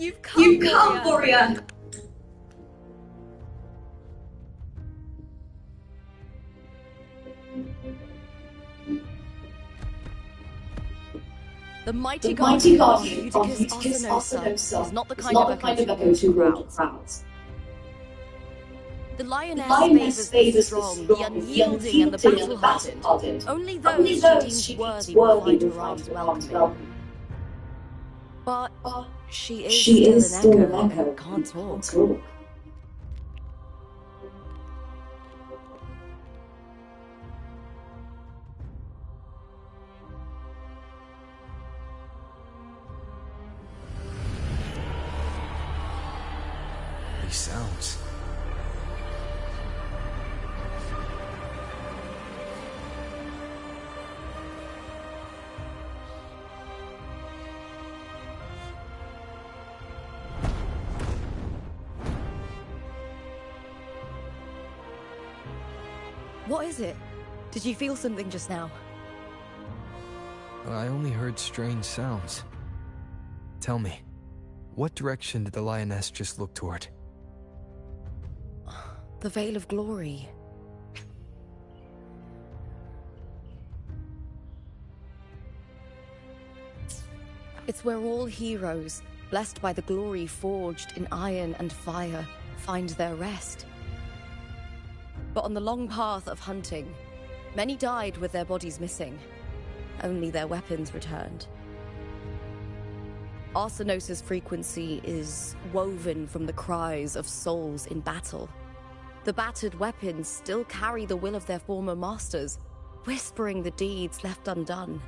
You've come, You've come, Gloria. Gloria! The mighty The mighty guardian guardian of of Eutychus Eutychus Arsenosa Arsenosa is not the is kind not of the kind echo of to echo awed the to awed the crowds. crowds. The The lioness lioness favours the favours the strong, the strong, the unyielding, and the unyielding, and the battle-hardened. battle-hardened. Only Only those she those deems she deems worthy will worthy find will her find arms her arms welcoming. welcoming. But But she is she still is an still echo an and echo can't and talk. can't talk. These sounds. What is it? Did you feel something just now? I only heard strange sounds. Tell me, what direction did the lioness just look toward? The Veil of Glory. It's where all heroes, blessed by the glory forged in iron and fire, find their rest. But on the long path of hunting, many died with their bodies missing. Only their weapons returned. Arsenosa's frequency is woven from the cries of souls in battle. The battered weapons still carry the will of their former masters, whispering the deeds left undone.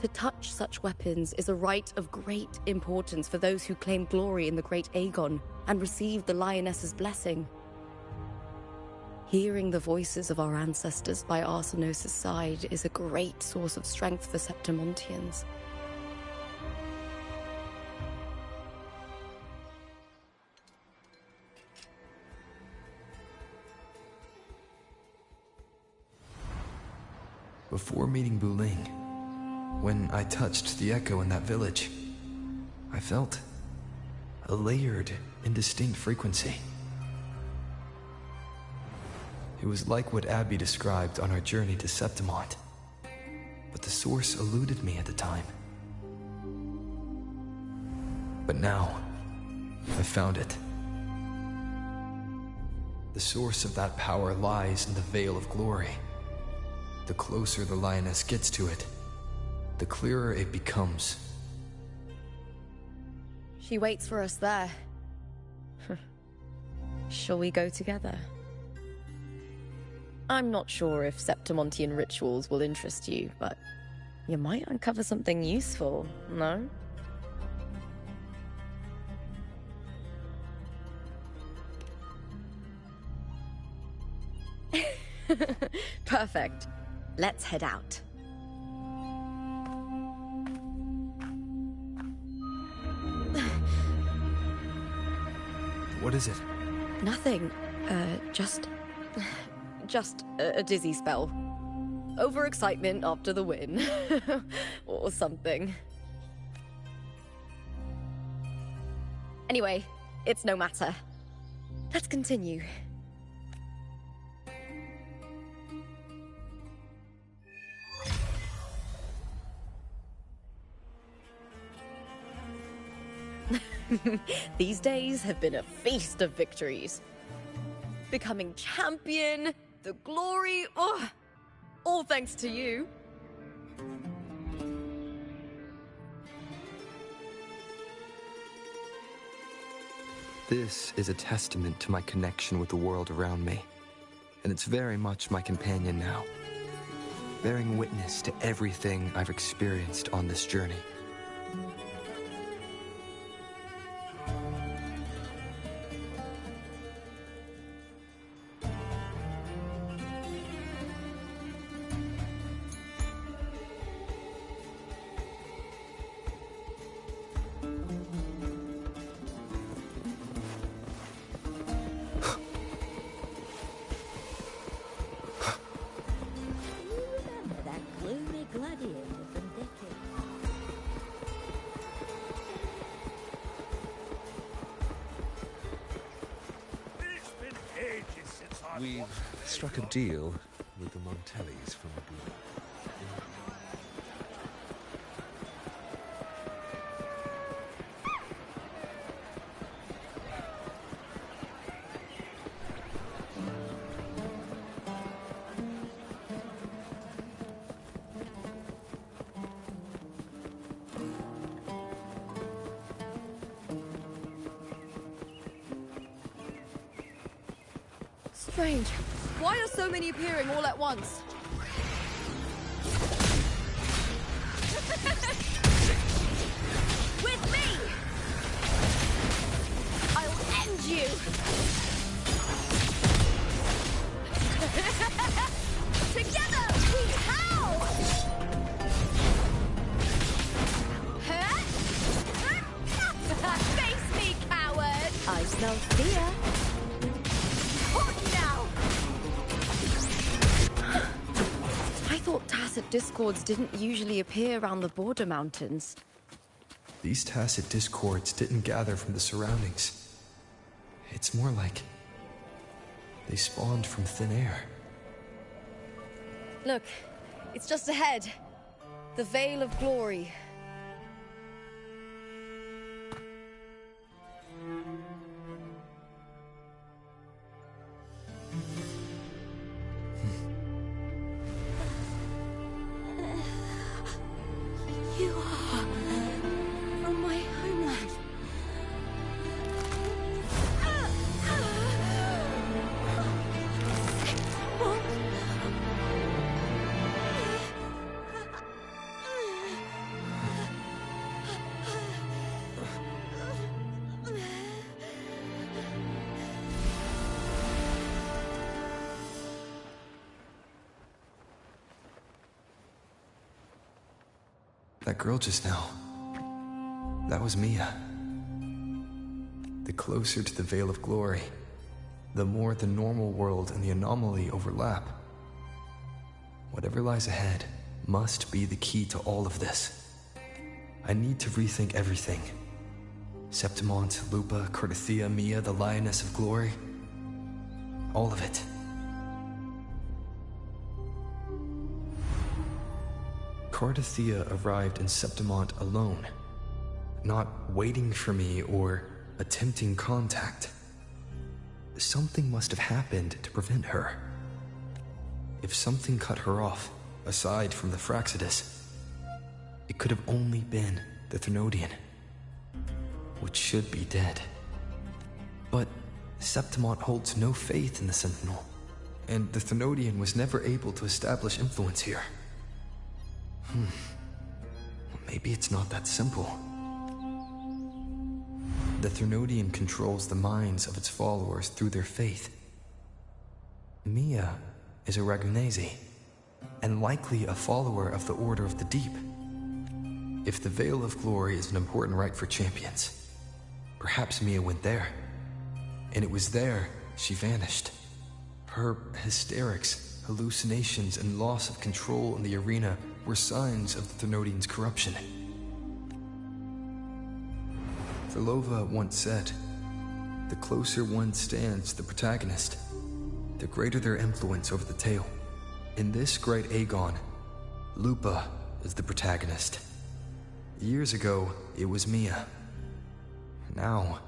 To touch such weapons is a rite of great importance for those who claim glory in the great Aegon and receive the lioness's blessing. Hearing the voices of our ancestors by Arsenosa's side is a great source of strength for Septimontians. Before meeting Buling, when I touched the echo in that village, I felt a layered, indistinct frequency. It was like what Abby described on our journey to Septimont, but the source eluded me at the time. But now, I found it. The source of that power lies in the Veil of Glory. The closer the lioness gets to it, the clearer it becomes. She waits for us there. Shall we go together? I'm not sure if Septimontian rituals will interest you, but you might uncover something useful, no? Perfect. Let's head out. What is it? Nothing. Just a dizzy spell. Overexcitement after the win. Or something. Anyway, it's no matter. Let's continue. These days have been a feast of victories. Becoming champion, the glory, all thanks to you. This is a testament to my connection with the world around me, and it's very much my companion now, bearing witness to everything I've experienced on this journey. struck a deal with the Montellis from the group. Strange. Why are so many appearing all at once? With me! I'll end you! Together we howl! Face me, coward! I smell fear. I thought tacit discords didn't usually appear around the border mountains. These tacit discords didn't gather from the surroundings. It's more like they spawned from thin air. Look, it's just ahead. The Veil of Glory. You are from my homeland. That girl just now, that was Mia. The closer to the Veil of Glory, the more the normal world and the anomaly overlap. Whatever lies ahead must be the key to all of this. I need to rethink everything. Septimont, Lupa, Cardathia, Mia, the Lioness of Glory. All of it. Cardathia arrived in Septimont alone, not waiting for me or attempting contact. Something must have happened to prevent her. If something cut her off, aside from the Fraxidus, it could have only been the Thermodian, which should be dead. But Septimont holds no faith in the Sentinel, and the Thermodian was never able to establish influence here. Maybe it's not that simple. The Thermodian controls the minds of its followers through their faith. Mia is a Ragunese, and likely a follower of the Order of the Deep. If the Veil of Glory is an important rite for champions, perhaps Mia went there. And it was there she vanished. Her hysterics, hallucinations, and loss of control in the arena were signs of the Thermodian's corruption. Therlova once said, "The closer one stands to the protagonist, the greater their influence over the tale." In this great Aegon, Lupa is the protagonist. Years ago, it was Mia. Now,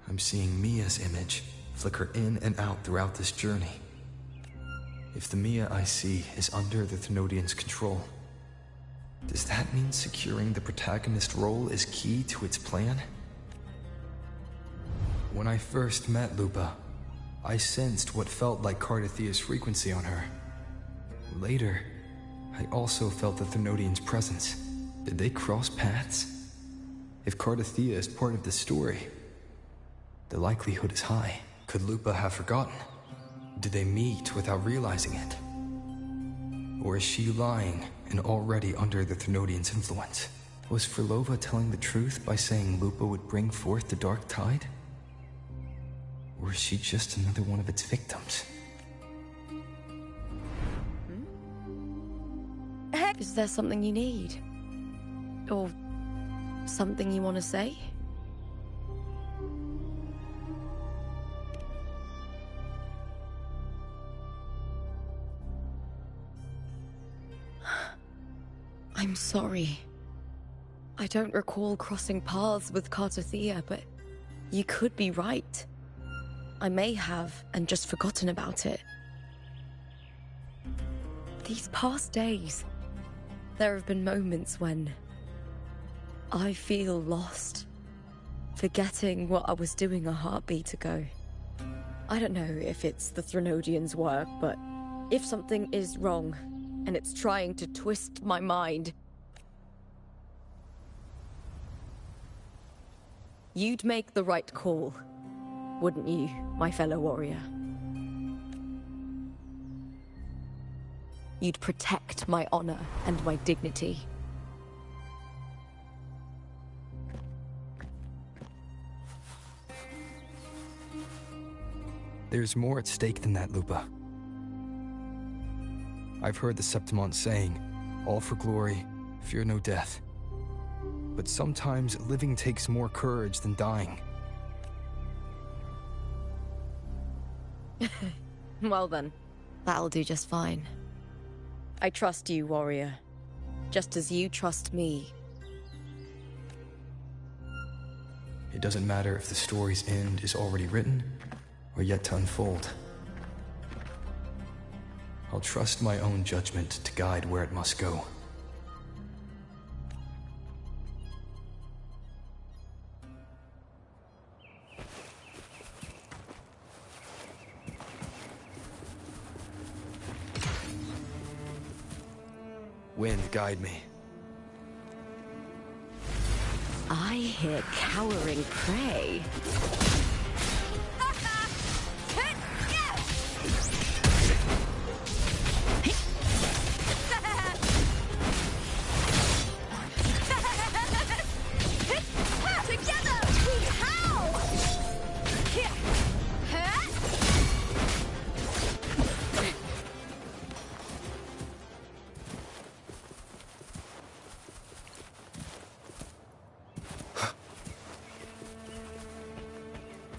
I'm seeing Mia's image flicker in and out throughout this journey. If the Mia I see is under the Thermodian's control, does that mean securing the protagonist role is key to its plan? When I first met Lupa, I sensed what felt like Cardathia's frequency on her. Later, I also felt the Thermodian's presence. Did they cross paths? If Cardathia is part of this story, the likelihood is high. Could Lupa have forgotten? Did they meet without realizing it? Or is she lying and already under the Thermodian's influence? Was Therlova telling the truth by saying Lupa would bring forth the Dark Tide? Or is she just another one of its victims? Is there something you need? Or something you want to say? I'm sorry. I don't recall crossing paths with Cartothea, but you could be right. I may have, and just forgotten about it. These past days, there have been moments when I feel lost, forgetting what I was doing a heartbeat ago. I don't know if it's the Threnodians' work, but if something is wrong, and it's trying to twist my mind, you'd make the right call, wouldn't you, my fellow warrior? You'd protect my honor and my dignity. There's more at stake than that, Lupa. I've heard the Septimont saying, all for glory, fear no death. But sometimes living takes more courage than dying. Well then, that'll do just fine. I trust you, warrior. Just as you trust me. It doesn't matter if the story's end is already written or yet to unfold. I'll trust my own judgment to guide where it must go. Wind, guide me. I hear cowering prey. Together we howl!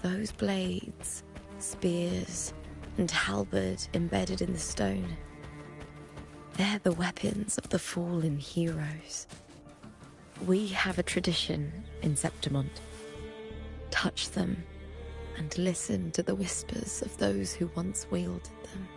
Those blades, spears, and halberd embedded in the stone. They're the weapons of the fallen heroes. We have a tradition in Septimont. Touch them and listen to the whispers of those who once wielded them.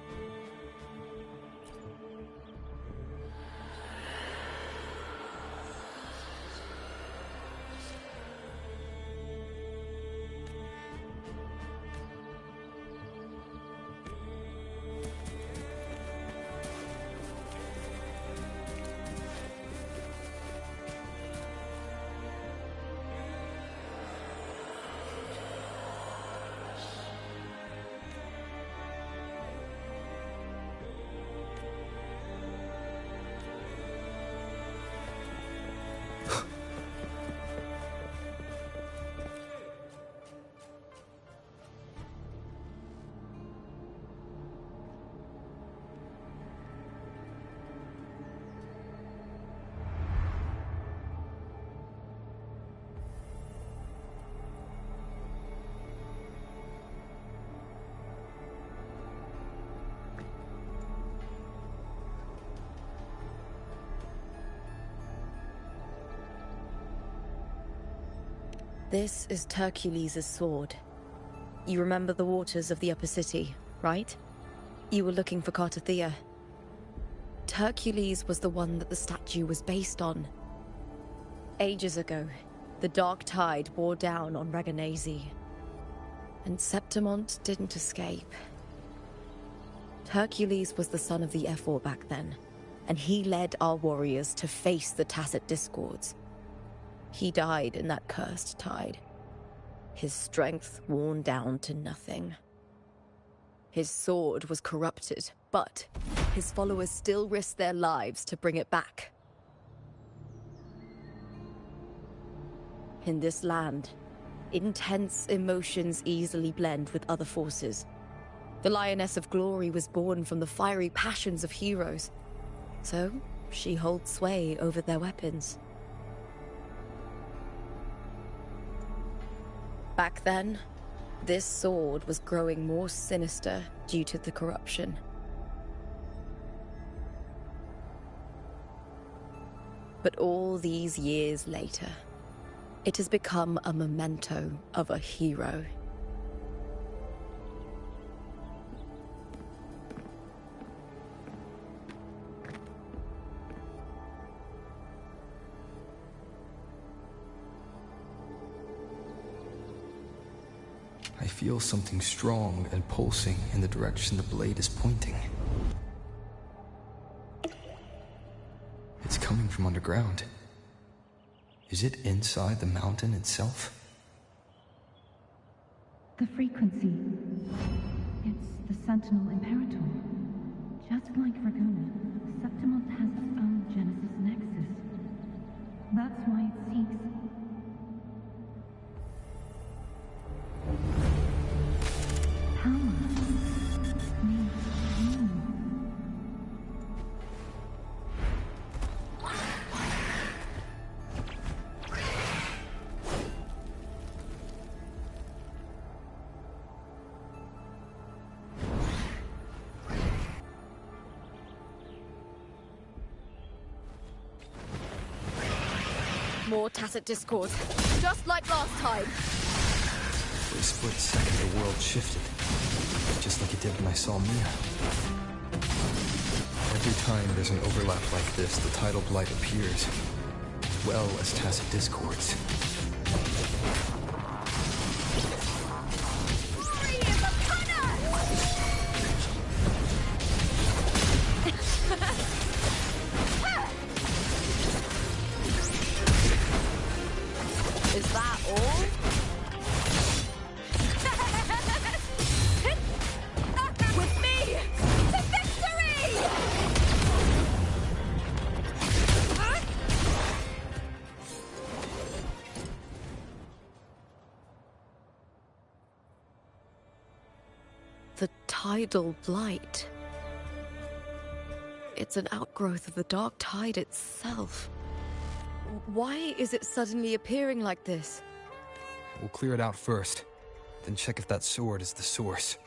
This is Hercules' sword. You remember the waters of the upper city, right? You were looking for Cartothea. Hercules was the one that the statue was based on. Ages ago, the dark tide bore down on Reganese, and Septimont didn't escape. Hercules was the son of the Ephor back then, and he led our warriors to face the Tacit Discords. He died in that cursed tide, his strength worn down to nothing. His sword was corrupted, but his followers still risked their lives to bring it back. In this land, intense emotions easily blend with other forces. The Lioness of Glory was born from the fiery passions of heroes, so she holds sway over their weapons. Back then, this sword was growing more sinister due to the corruption. But all these years later, it has become a memento of a hero. I feel something strong and pulsing in the direction the blade is pointing. It's coming from underground. Is it inside the mountain itself? The frequency. It's the Sentinel Imperator. Just like Dragona, Septimont has its own Genesis Nexus. That's why it seeks... More tacit discord, just like last time. For a split second, the world shifted, just like it did when I saw Mia. Every time there's an overlap like this, the tidal blight appears, as well as tacit discords. Is that all? With me to victory! The tidal blight. It's an outgrowth of the dark tide itself. Why is it suddenly appearing like this? We'll clear it out first, then check if that sword is the source.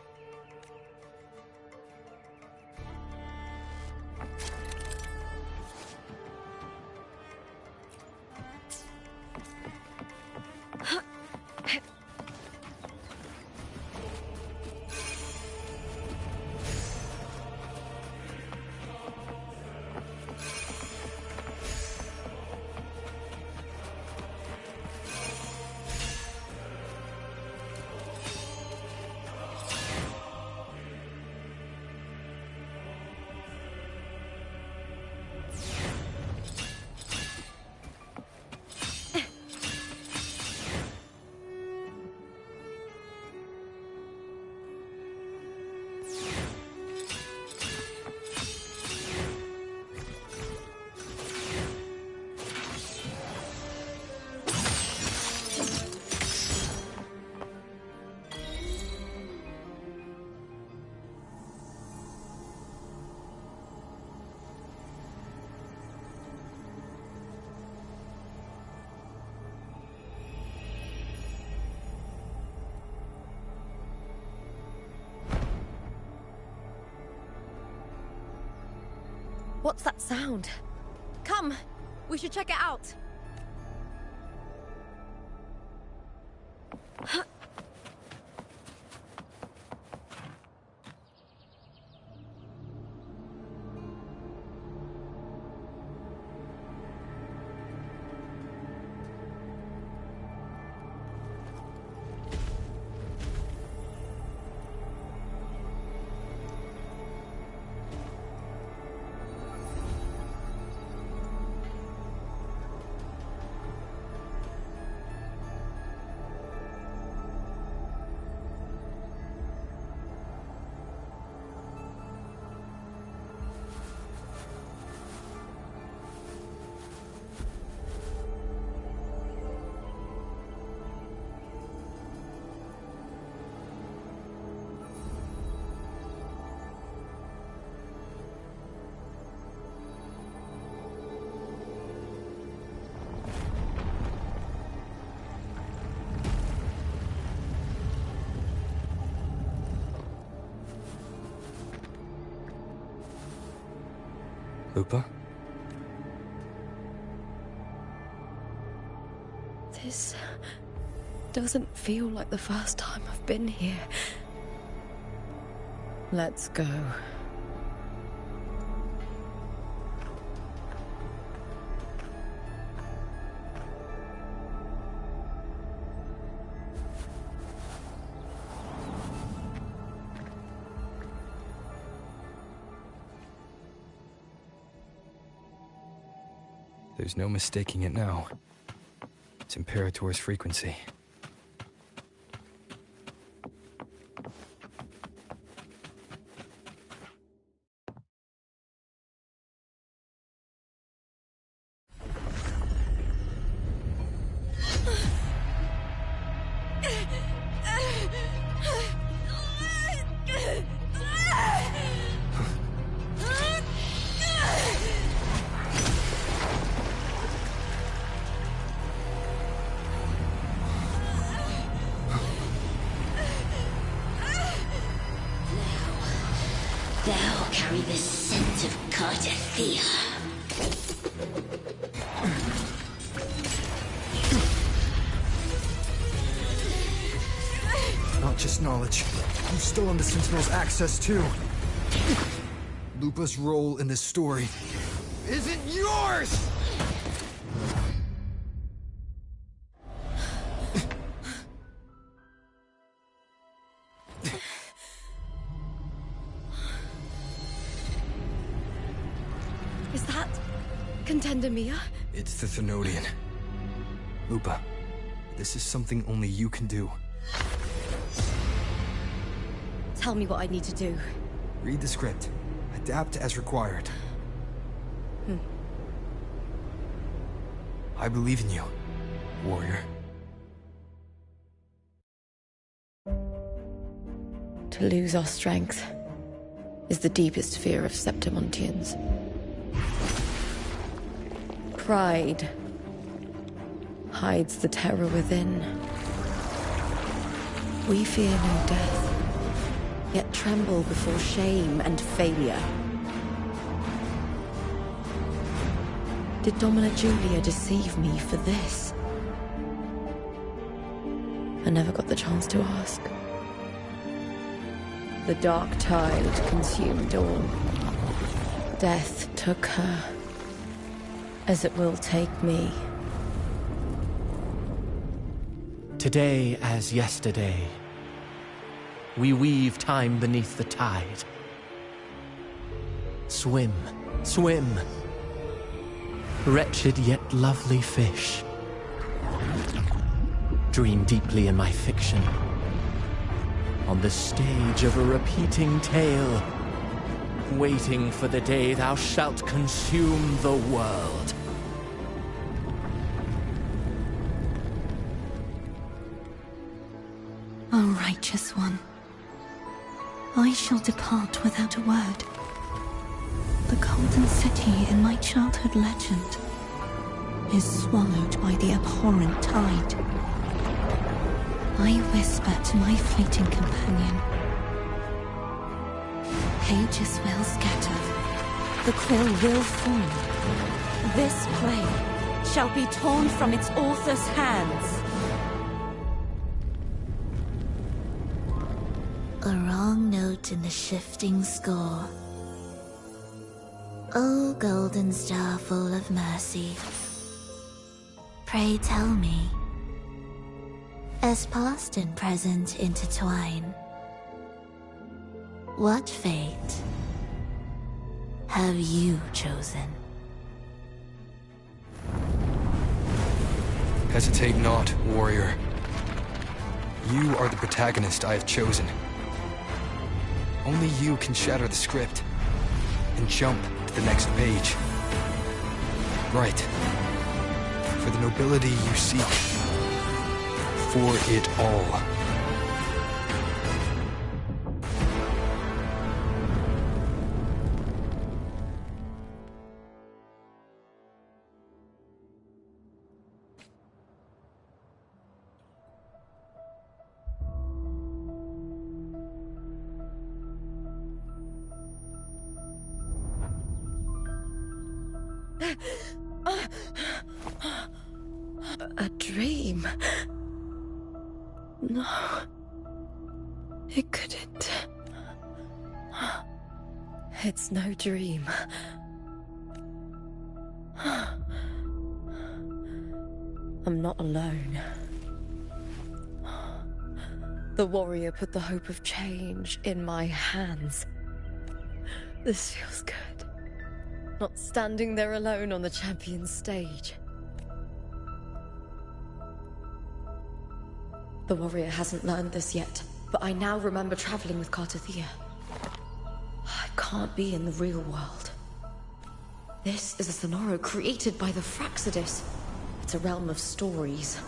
What's that sound? Come, we should check it out. Lupa? This doesn't feel like the first time I've been here. Let's go. There's no mistaking it now. It's Imperator's frequency. Thou carry the scent of Cardathia. Not just knowledge. I'm still on the Sentinel's access too. Lupa's role in this story isn't yours! Is that Contender Mia? It's the Thenodian. Lupa, this is something only you can do. Tell me what I need to do. Read the script. Adapt as required. I believe in you, warrior. To lose our strength is the deepest fear of Septimontians. Pride hides the terror within. We fear no death, yet tremble before shame and failure. Did Domina Julia deceive me for this? I never got the chance to ask. The dark tide consumed all. Death took her, as it will take me. Today as yesterday, we weave time beneath the tide. Swim, swim, wretched yet lovely fish. Dream deeply in my fiction, on the stage of a repeating tale, waiting for the day thou shalt consume the world. O righteous one, I shall depart without a word. The golden city in my childhood legend is swallowed by the abhorrent tide. I whisper to my fleeting companion. Pages will scatter. The quill will fall. This play shall be torn from its author's hands. A wrong note in the shifting score. O golden star full of mercy, pray tell me, as past and present intertwine, what fate have you chosen? Hesitate not, warrior. You are the protagonist I have chosen. Only you can shatter the script and jump to the next page. Right. For the nobility you seek. For it all. a dream. No. It couldn't. It's no dream. I'm not alone. The warrior put the hope of change in my hands. This feels good. Not standing there alone on the champion's stage. The warrior hasn't learned this yet, but I now remember traveling with Cartathea. I can't be in the real world. This is a Sonoro created by the Fraxidus. It's a realm of stories.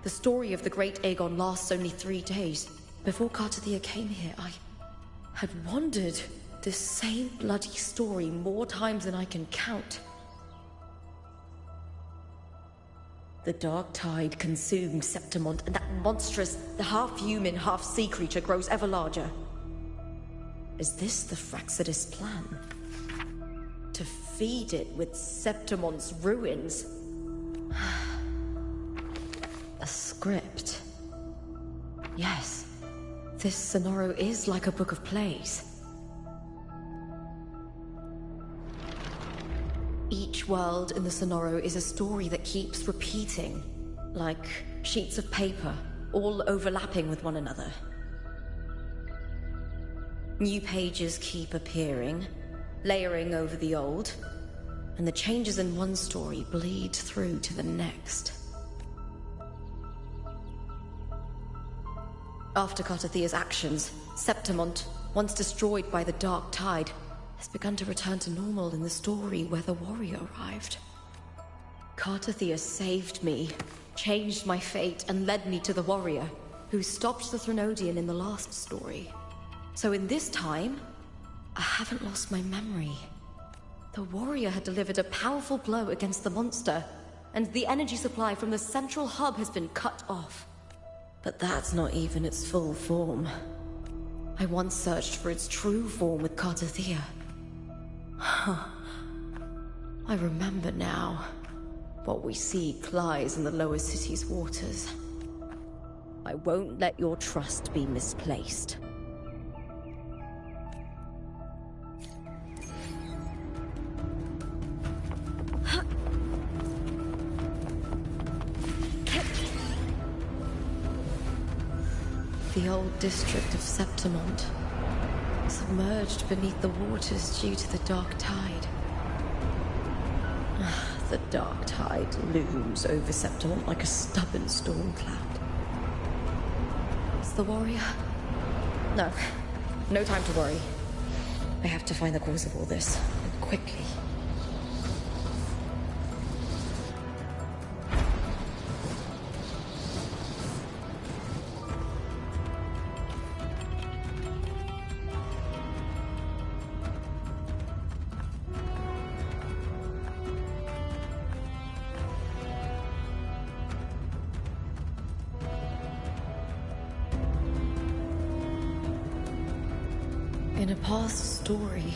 The story of the Great Aegon lasts only 3 days. Before Cartathea came here, I had wandered this same bloody story more times than I can count. The dark tide consumed Septimont, and that monstrous, half-human, half-sea creature grows ever larger. Is this the Fraxidus plan? To feed it with Septimont's ruins? A script. Yes, this Sonoro is like a book of plays. Each world in the Sonoro is a story that keeps repeating, like sheets of paper, all overlapping with one another. New pages keep appearing, layering over the old, and the changes in one story bleed through to the next. After Cartathea's actions, Septimont, once destroyed by the dark tide, has begun to return to normal in the story where the warrior arrived. Cartathea saved me, changed my fate, and led me to the warrior, who stopped the Threnodian in the last story. So in this time, I haven't lost my memory. The warrior had delivered a powerful blow against the monster, and the energy supply from the central hub has been cut off. But that's not even its full form. I once searched for its true form with Cartathea. I remember now. What we seek lies in the lower city's waters. I won't let your trust be misplaced. The old district of Septimont, submerged beneath the waters due to the dark tide. The dark tide looms over Septimont like a stubborn storm cloud. Is the warrior? No. No time to worry. I have to find the cause of all this, and quickly. In a past story,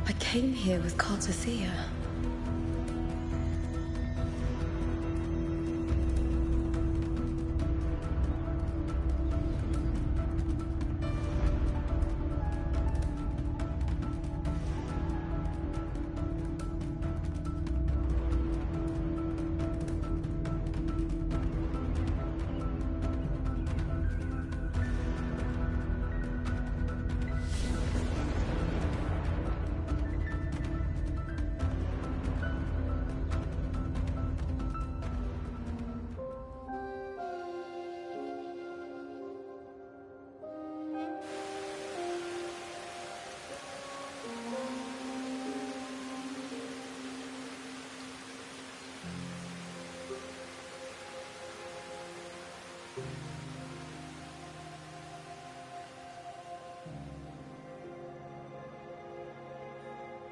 I came here with Cartathea.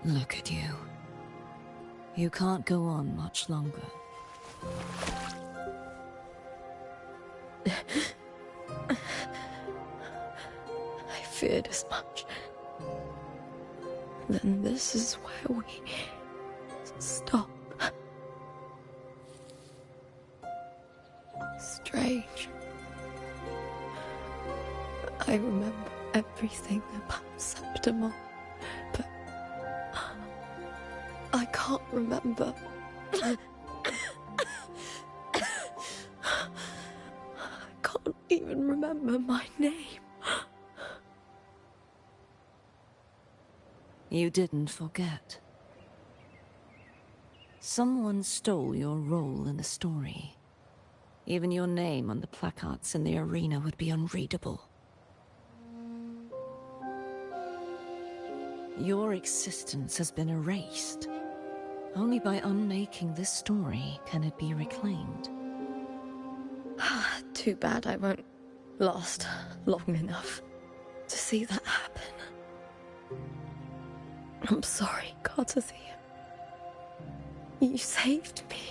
Look at you. You can't go on much longer. I feared as much. Then this is where we stop. Strange. I remember everything about Septimont, but I can't remember. I can't even remember my name. You didn't forget. Someone stole your role in the story. Even your name on the placards in the arena would be unreadable. Your existence has been erased. Only by unmaking this story can it be reclaimed. Too bad I won't last long enough to see that happen. I'm sorry, Cartathea. You saved me.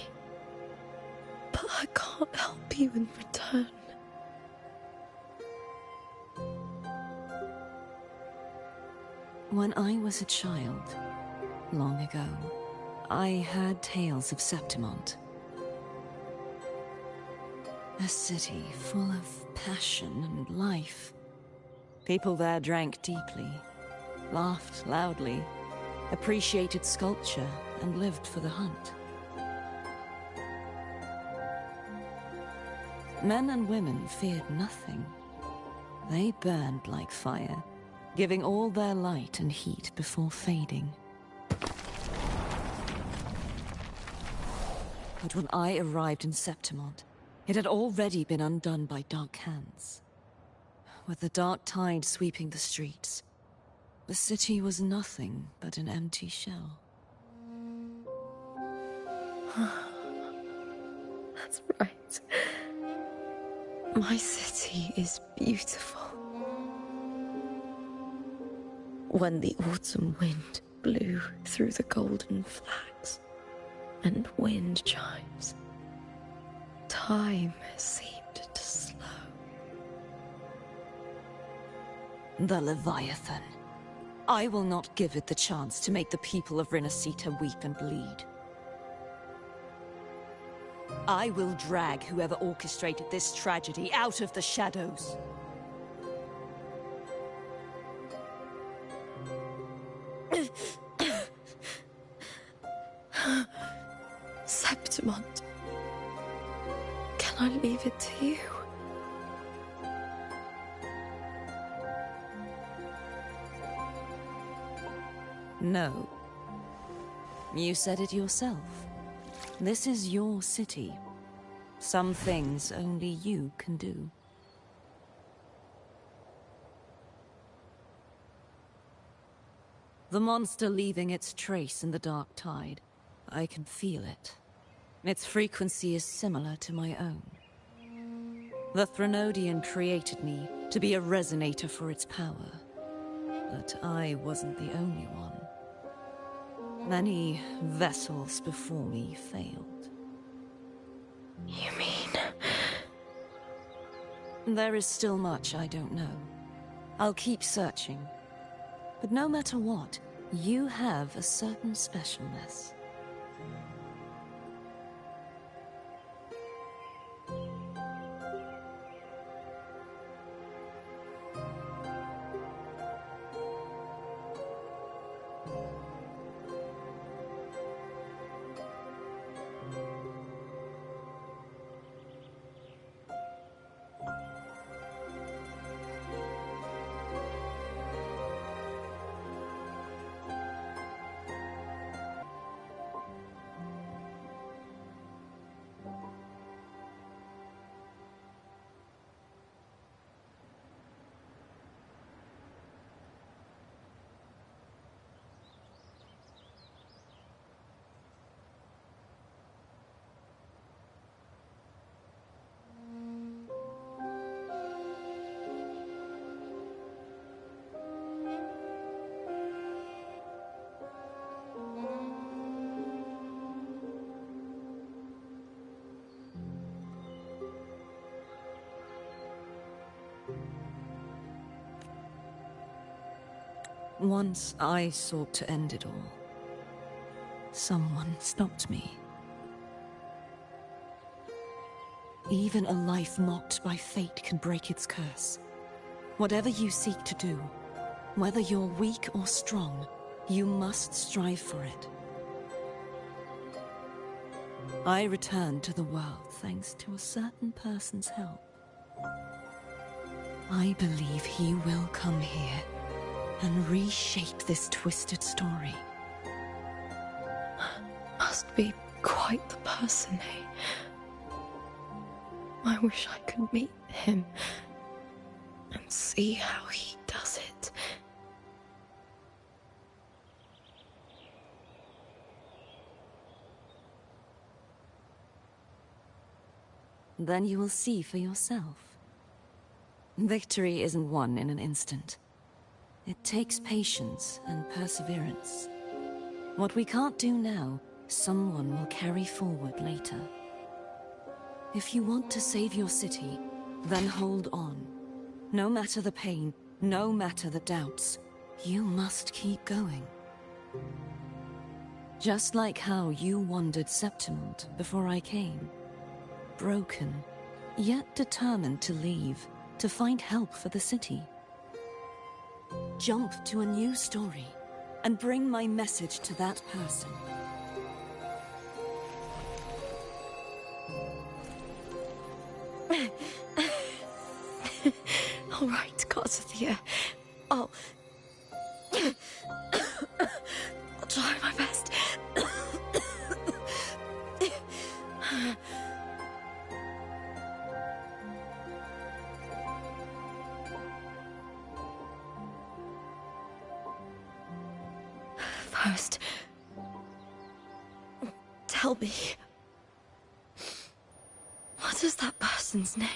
But I can't help you in return. When I was a child, long ago, I had tales of Septimont. A city full of passion and life. People there drank deeply, laughed loudly, appreciated sculpture, and lived for the hunt. Men and women feared nothing. They burned like fire, giving all their light and heat before fading. But when I arrived in Septimont, it had already been undone by dark hands. With the dark tide sweeping the streets, the city was nothing but an empty shell. That's right. My city is beautiful. When the autumn wind blew through the golden flags and wind chimes, time seemed to slow. The Leviathan. I will not give it the chance to make the people of Renacita weep and bleed. I will drag whoever orchestrated this tragedy out of the shadows. Septimont. Can I leave it to you? No. You said it yourself. This is your city. Some things only you can do. The monster leaving its trace in the dark tide. I can feel it. Its frequency is similar to my own. The Threnodian created me to be a resonator for its power. But I wasn't the only one. Many vessels before me failed. You mean... There is still much I don't know. I'll keep searching. But no matter what, you have a certain specialness. Once I sought to end it all. Someone stopped me. Even a life mocked by fate can break its curse. Whatever you seek to do, whether you're weak or strong, you must strive for it. I returned to the world thanks to a certain person's help. I believe he will come here and reshape this twisted story. Must be quite the person, eh? I wish I could meet him and see how he does it. Then you will see for yourself. Victory isn't won in an instant. It takes patience and perseverance. What we can't do now, someone will carry forward later. If you want to save your city, then hold on. No matter the pain, no matter the doubts, you must keep going. Just like how you wandered Septimont before I came. Broken, yet determined to leave, to find help for the city. Jump to a new story, and bring my message to that person. All right, Garcia. I'll try my best. First, tell me, what is that person's name?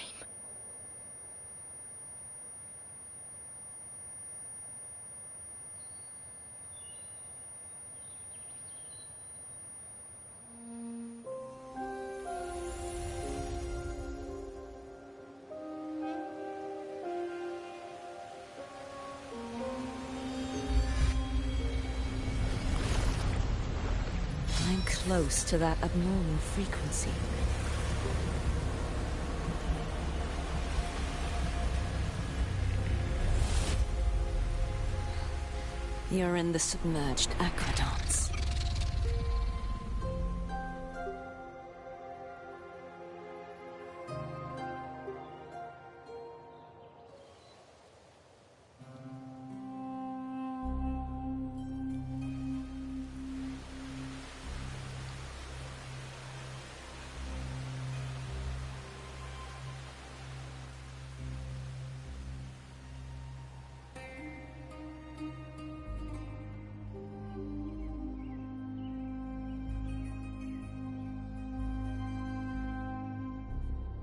I'm close to that abnormal frequency. You're in the submerged aqueducts.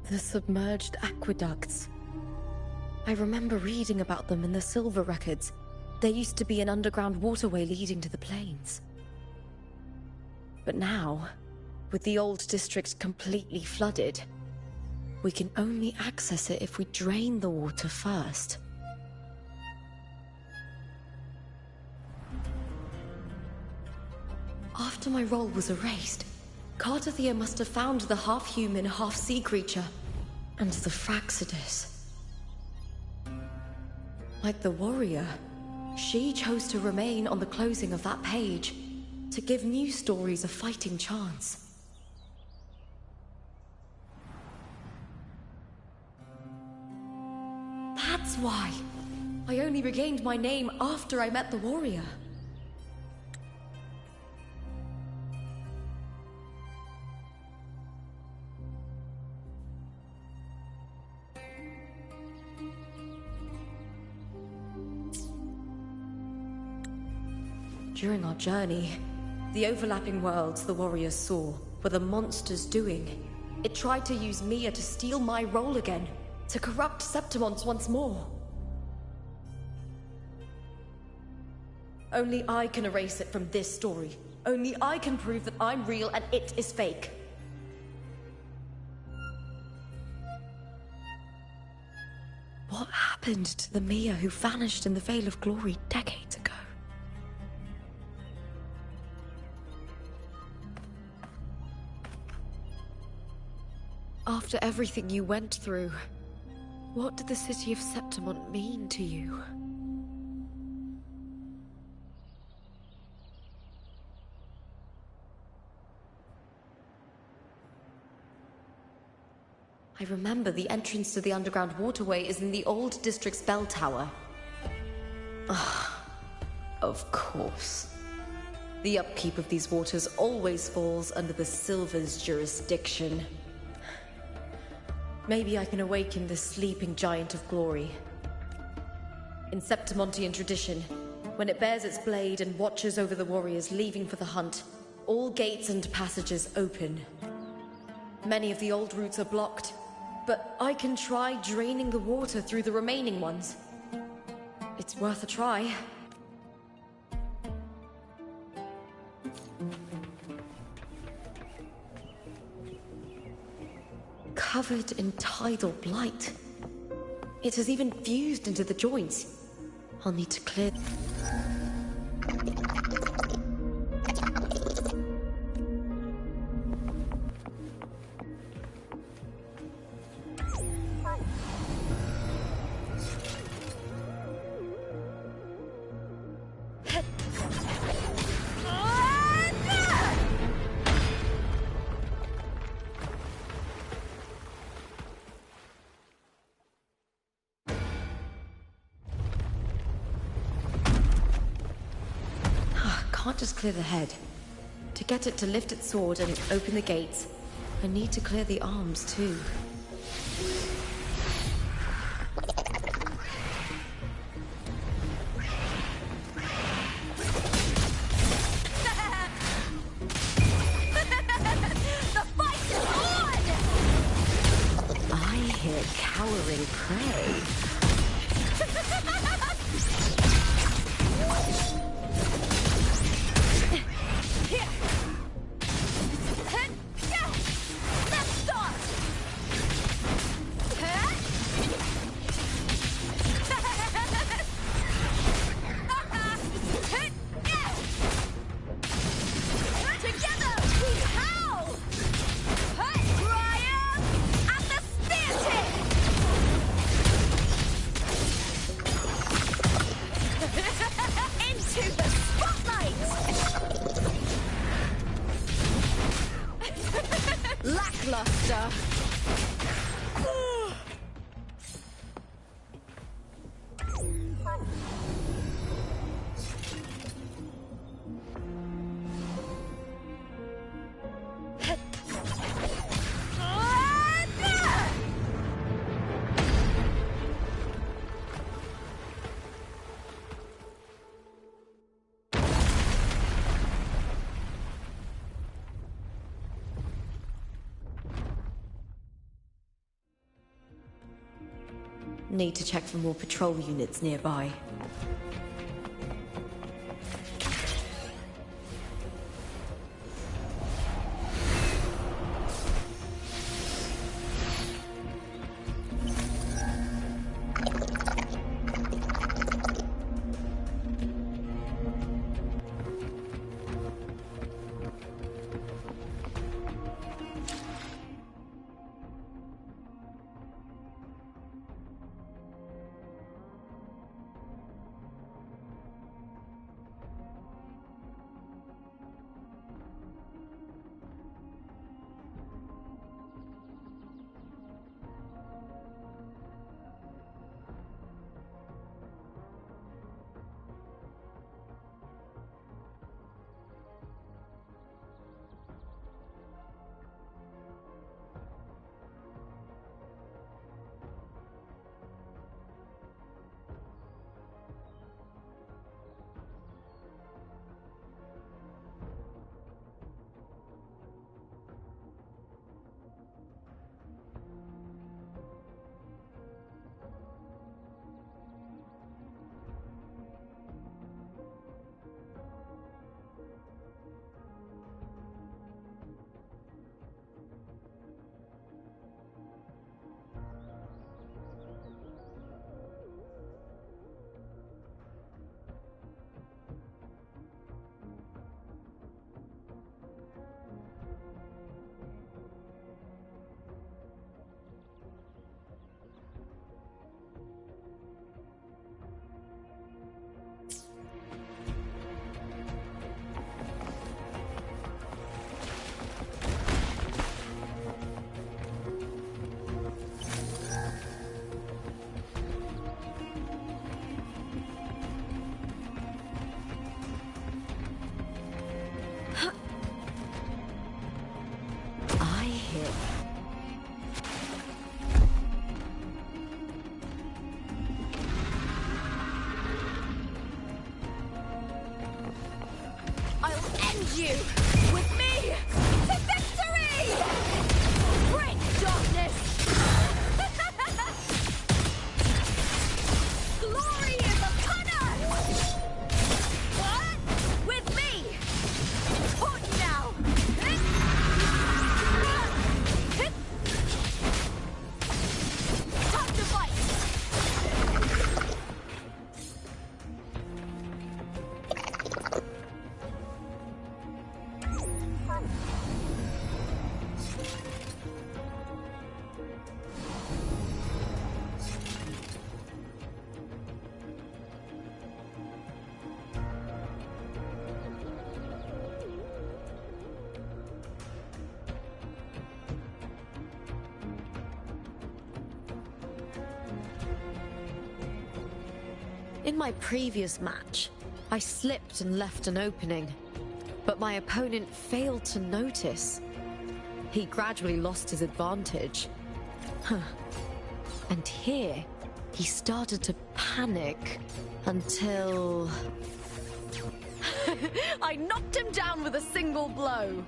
The submerged aqueducts. I remember reading about them in the Silver records. There used to be an underground waterway leading to the plains. But now, with the old district completely flooded, we can only access it if we drain the water first. After my role was erased, Cartathea must have found the half-human, half-sea creature, and the Fraxidus. Like the warrior, she chose to remain on the closing of that page, to give new stories a fighting chance. That's why I only regained my name after I met the warrior. During our journey, the overlapping worlds the warriors saw were the monsters doing. It tried to use Mia to steal my role again, to corrupt Septimont once more. Only I can erase it from this story. Only I can prove that I'm real and it is fake. What happened to the Mia who vanished in the Veil of Glory decades ago? After everything you went through, what did the city of Septimont mean to you? I remember the entrance to the underground waterway is in the old district's bell tower. Ah, of course. The upkeep of these waters always falls under the Silver's jurisdiction. Maybe I can awaken the sleeping giant of glory. In Septimontian tradition, when it bears its blade and watches over the warriors leaving for the hunt, all gates and passages open. Many of the old routes are blocked, but I can try draining the water through the remaining ones. It's worth a try. Covered in tidal blight. It has even fused into the joints. I'll need to clear... Can't just clear the head. To get it to lift its sword and open the gates, I need to clear the arms too. The fight is on! I hear cowering prey. Lackluster. Need to check for more patrol units nearby. you with me to victory! Break darkness! Glory is upon us! What? With me! Important now! Time to fight! In my previous match, I slipped and left an opening, but my opponent failed to notice. He gradually lost his advantage. And here, he started to panic until... I knocked him down with a single blow.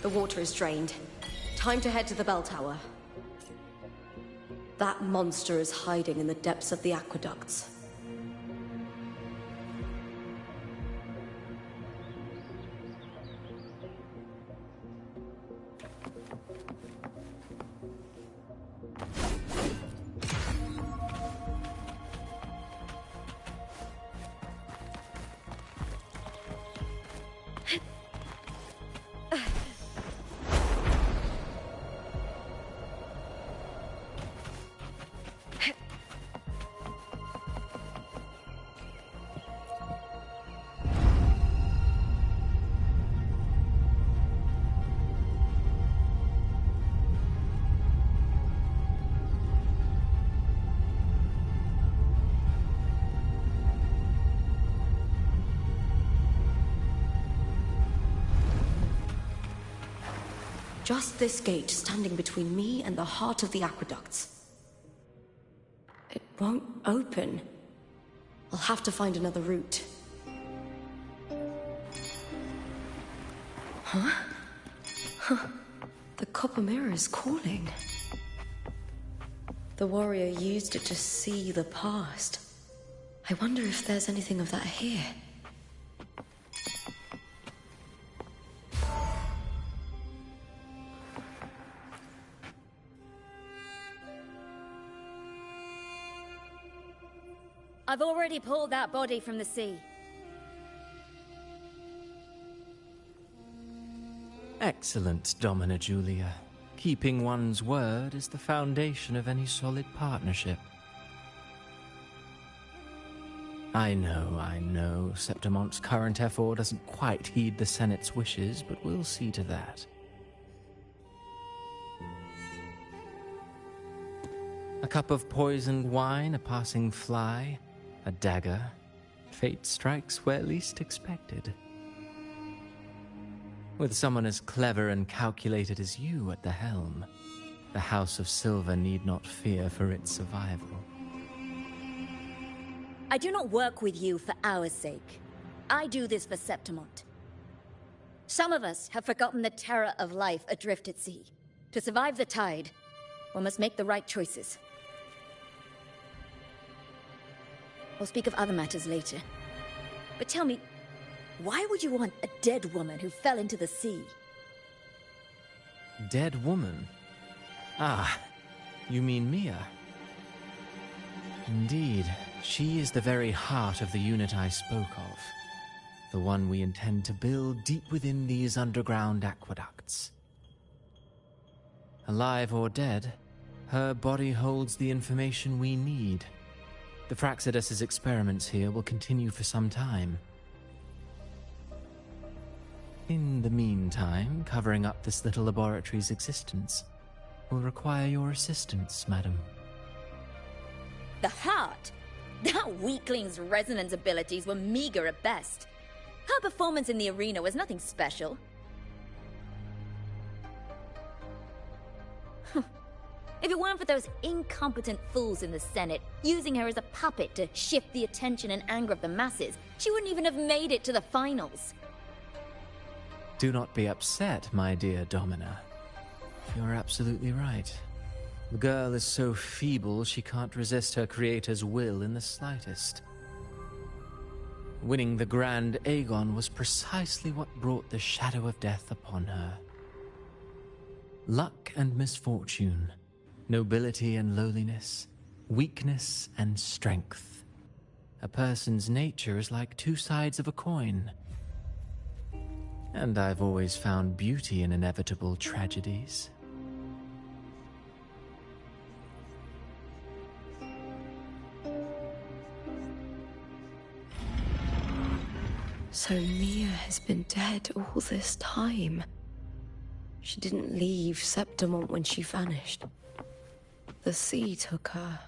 The water is drained. Time to head to the bell tower. That monster is hiding in the depths of the aqueducts. Just this gate standing between me and the heart of the aqueducts. It won't open. I'll have to find another route. Huh? The copper mirror is calling. The warrior used it to see the past. I wonder if there's anything of that here. I've already pulled that body from the sea. Excellent, Domina Julia. Keeping one's word is the foundation of any solid partnership. I know, Septimont's current effort doesn't quite heed the Senate's wishes, but we'll see to that. A cup of poisoned wine, a passing fly, a dagger. Fate strikes where least expected. With someone as clever and calculated as you at the helm, the House of Silver need not fear for its survival. I do not work with you for our sake. I do this for Septimont. Some of us have forgotten the terror of life adrift at sea. To survive the tide, one must make the right choices. We'll speak of other matters later. But tell me, why would you want a dead woman who fell into the sea? Dead woman? Ah, you mean Mia? Indeed, she is the very heart of the unit I spoke of. The one we intend to build deep within these underground aqueducts. Alive or dead, her body holds the information we need. The Fraxidus's experiments here will continue for some time. In the meantime, covering up this little laboratory's existence will require your assistance, madam. The heart? That weakling's resonance abilities were meager at best. Her performance in the arena was nothing special. If it weren't for those incompetent fools in the Senate using her as a puppet to shift the attention and anger of the masses, she wouldn't even have made it to the finals. Do not be upset, my dear Domina. You're absolutely right. The girl is so feeble she can't resist her creator's will in the slightest. Winning the Grand Aegon was precisely what brought the shadow of death upon her. Luck and misfortune, nobility and lowliness, weakness and strength. A person's nature is like two sides of a coin. And I've always found beauty in inevitable tragedies. So Mia has been dead all this time. She didn't leave Septimont when she vanished. The sea took her.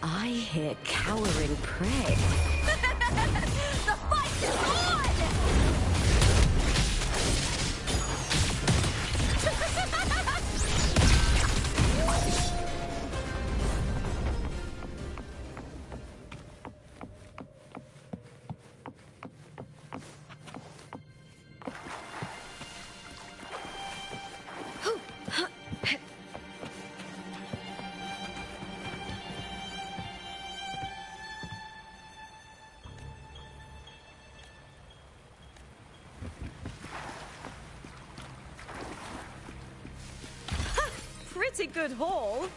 I hear cowering prey. The fight is on! Pretty good haul.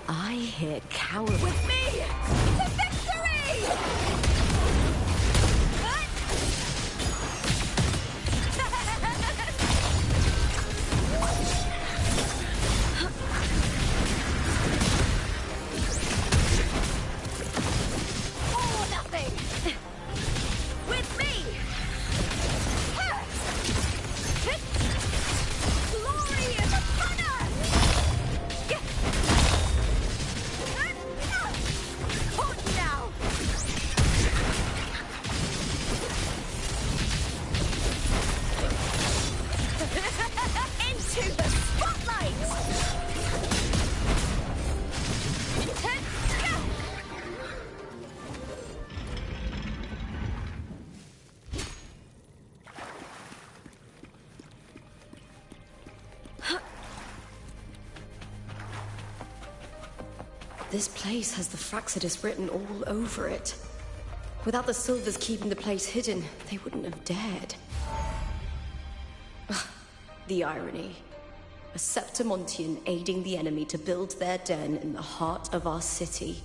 I hear cowering. With me to victory! All or nothing! With me! Glory is upon us! Hold now! Into the spotlight! This place has the Fractsidus written all over it. Without the Silvers keeping the place hidden, they wouldn't have dared. Ugh, the irony. A Septimontian aiding the enemy to build their den in the heart of our city.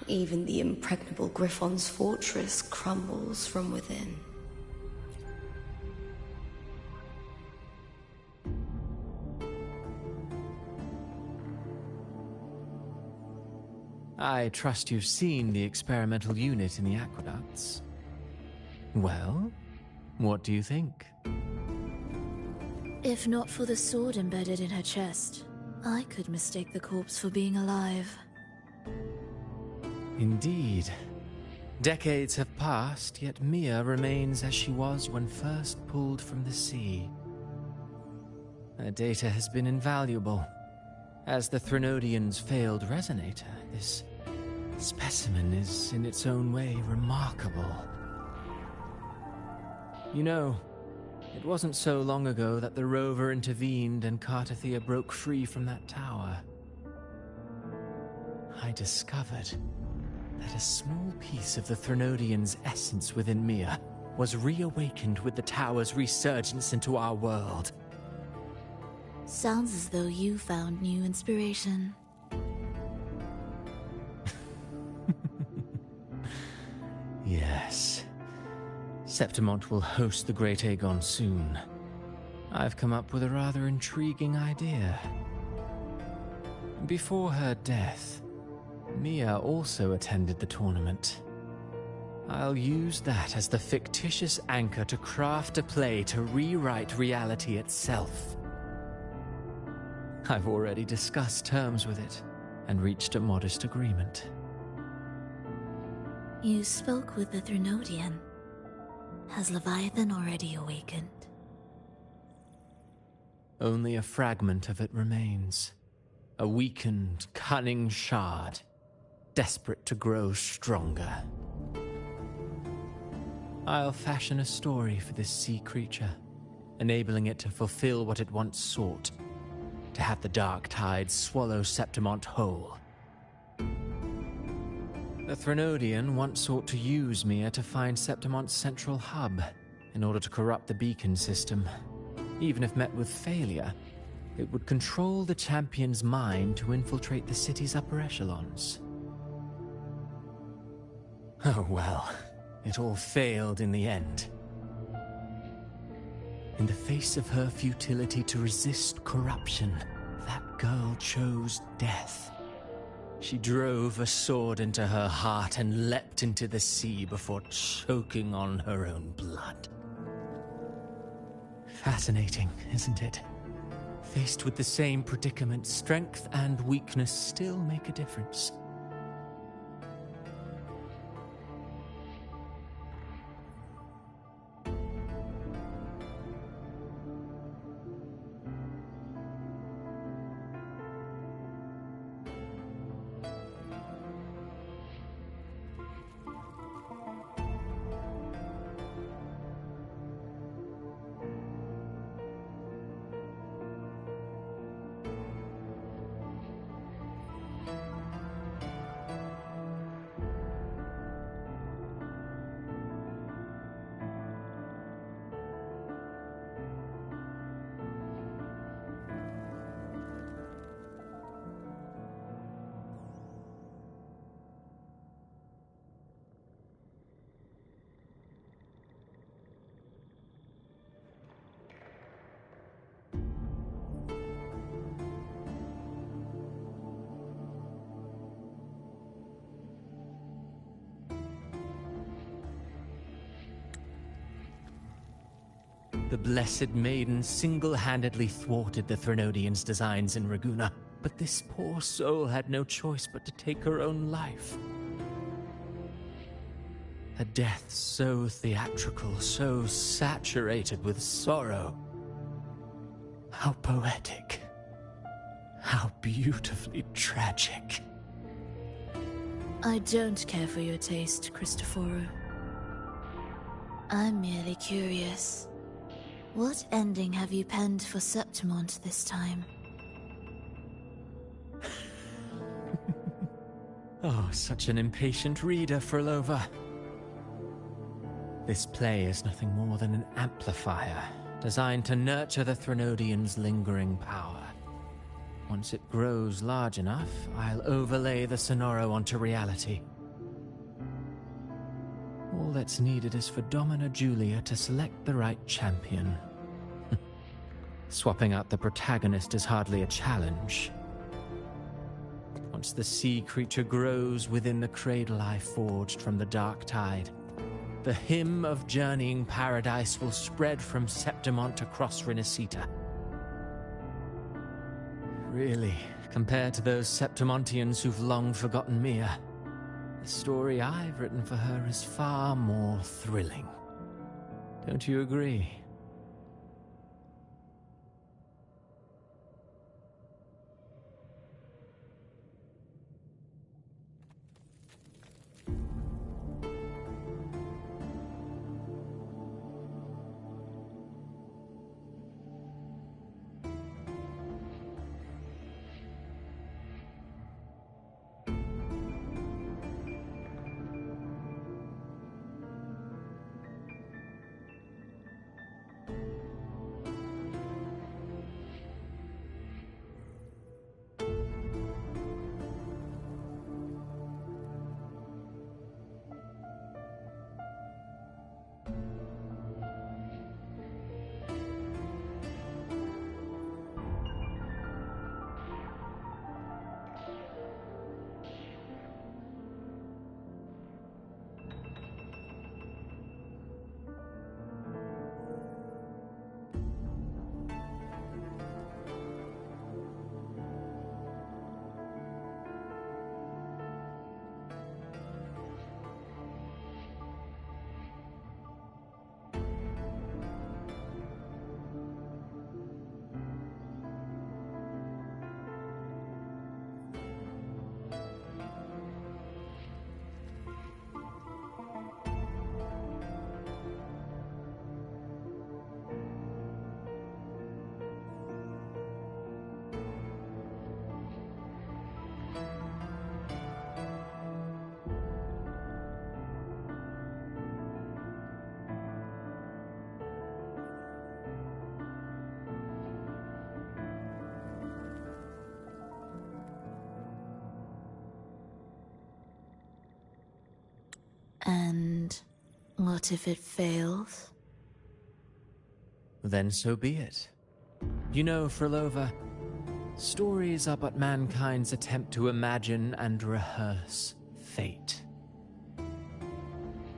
Even the impregnable Griffon's fortress crumbles from within. I trust you've seen the experimental unit in the aqueducts. Well, what do you think? If not for the sword embedded in her chest, I could mistake the corpse for being alive. Indeed. Decades have passed, yet Mia remains as she was when first pulled from the sea. Her data has been invaluable. As the Threnodian's failed resonator, this specimen is in its own way remarkable. You know, it wasn't so long ago that the rover intervened and Cartathea broke free from that tower. I discovered that a small piece of the Threnodian's essence within Mia was reawakened with the tower's resurgence into our world. Sounds as though you found new inspiration. Yes. Septimont will host the Great Aegon soon. I've come up with a rather intriguing idea. Before her death, Mia also attended the tournament. I'll use that as the fictitious anchor to craft a play to rewrite reality itself. I've already discussed terms with it and reached a modest agreement. You spoke with the Threnodian. Has Leviathan already awakened? Only a fragment of it remains. A weakened, cunning shard, desperate to grow stronger. I'll fashion a story for this sea creature, enabling it to fulfill what it once sought, to have the dark tides swallow Septimont whole. The Threnodian once sought to use Mia to find Septimont's central hub in order to corrupt the beacon system. Even if met with failure, it would control the champion's mind to infiltrate the city's upper echelons. Oh well, it all failed in the end. In the face of her futility to resist corruption, that girl chose death. She drove a sword into her heart and leapt into the sea before choking on her own blood. Fascinating, isn't it? Faced with the same predicament, strength and weakness still make a difference. The Blessed Maiden single-handedly thwarted the Threnodians' designs in Raguna, but this poor soul had no choice but to take her own life. A death so theatrical, so saturated with sorrow. How poetic. How beautifully tragic. I don't care for your taste, Cristoforo. I'm merely curious. What ending have you penned for Septimont this time? Oh, such an impatient reader, Frolova. This play is nothing more than an amplifier, designed to nurture the Threnodians' lingering power. Once it grows large enough, I'll overlay the Sonoro onto reality. All that's needed is for Domina Julia to select the right champion. Swapping out the protagonist is hardly a challenge. Once the sea creature grows within the cradle I forged from the dark tide, the hymn of journeying paradise will spread from Septimont across Renacita. Really, compared to those Septimontians who've long forgotten Mia, the story I've written for her is far more thrilling. Don't you agree? And what if it fails? Then so be it. You know, Frolova, Stories are but mankind's attempt to imagine and rehearse fate.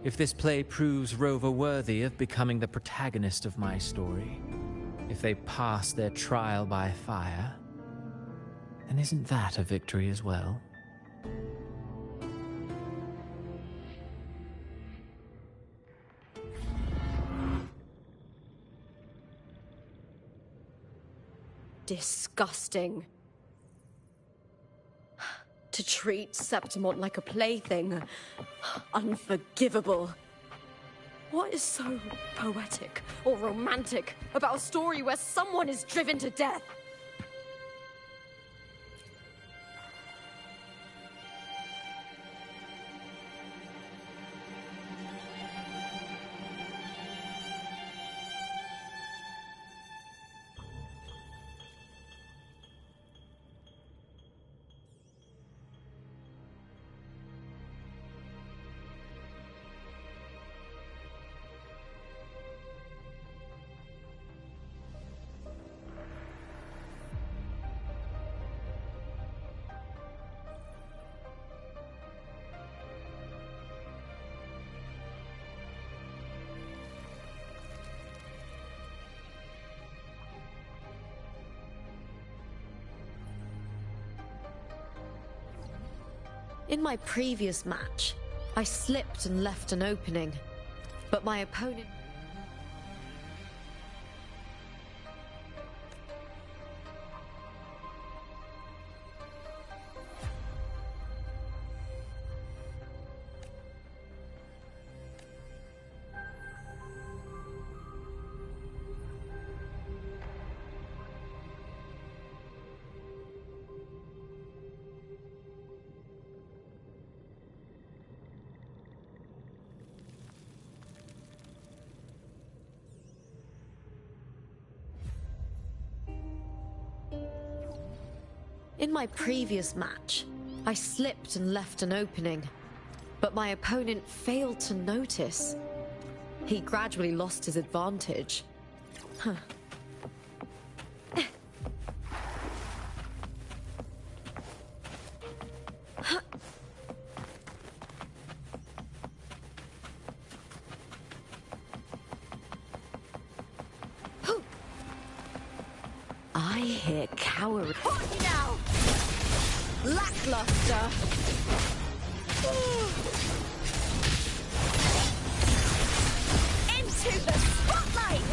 If this play proves Rover worthy of becoming the protagonist of my story, if they pass their trial by fire, then isn't that a victory as well? Disgusting. To treat Septimont like a plaything. Unforgivable. What is so poetic or romantic about a story where someone is driven to death? In my previous match, I slipped and left an opening, but my opponent... In my previous match, I slipped and left an opening, but my opponent failed to notice. He gradually lost his advantage. Huh. I hear coward. On you now! Lackluster! Into the spotlight!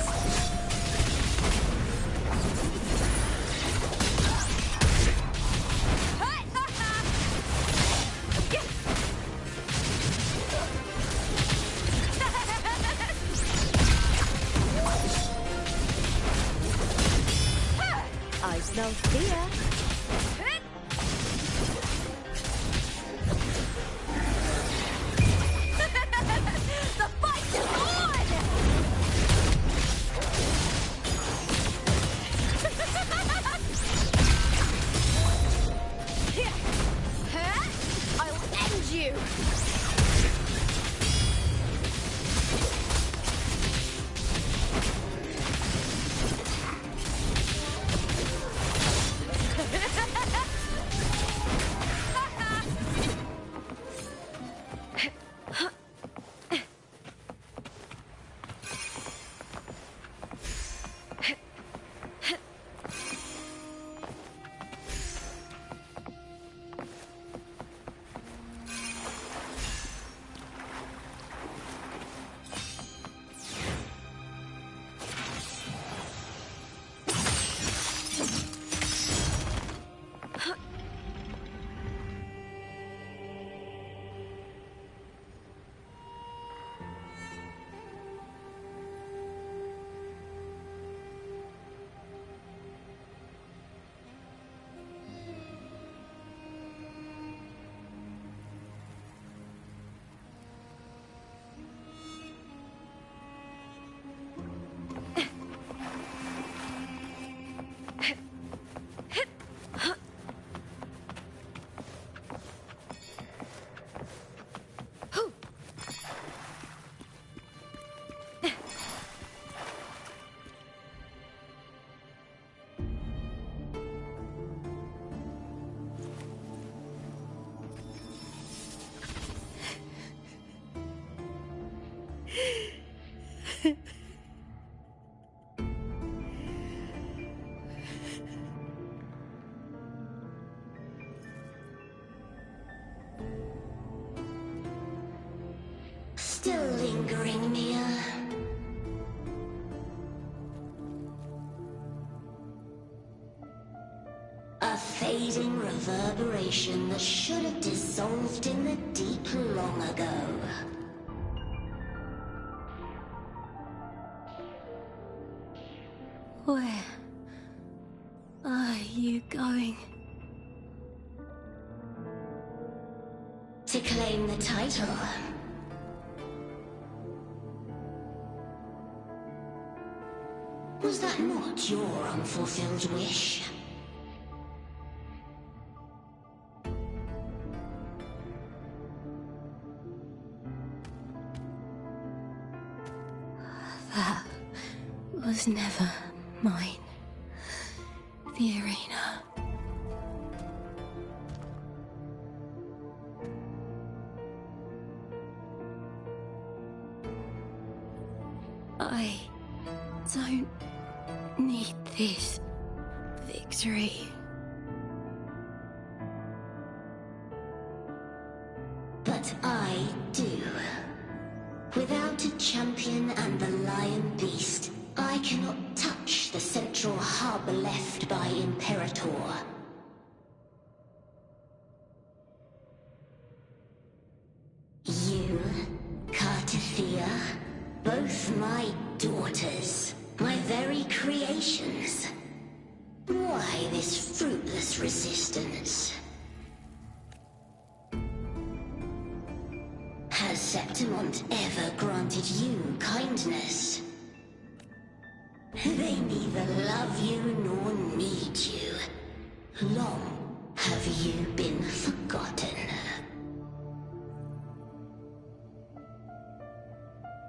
I smell fear. The fight is on! I will end you! Still lingering, Mia. A fading reverberation that should have dissolved in the deep long ago. Where are you going? To claim the title. Was that not your unfulfilled wish? That was never mine. The arena. I don't need this victory. But I do. Without a champion and the lion beast, I cannot touch the central hub left by Imperator. You, Cartithia, both my daughters, my very creations. Why this fruitless resistance? Has Septimont ever granted you kindness? They neither love you nor need you. Long have you been forgotten.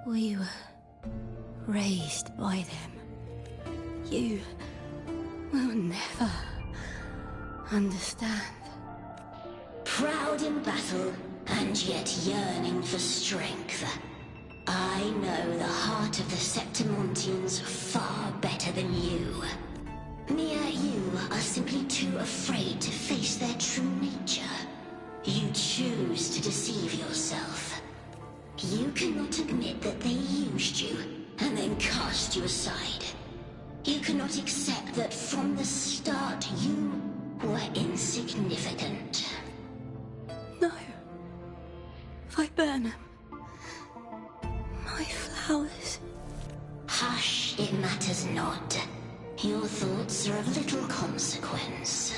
We were raised by them. You will never understand. Proud in battle, and yet yearning for strength. I know the heart of the Septimontians far better than you. Mia, you are simply too afraid to face their true nature. You choose to deceive yourself. You cannot admit that they used you, and then cast you aside. You cannot accept that from the start you were insignificant. No. Viburnum. My flowers. Hush, it matters not. Your thoughts are of little consequence.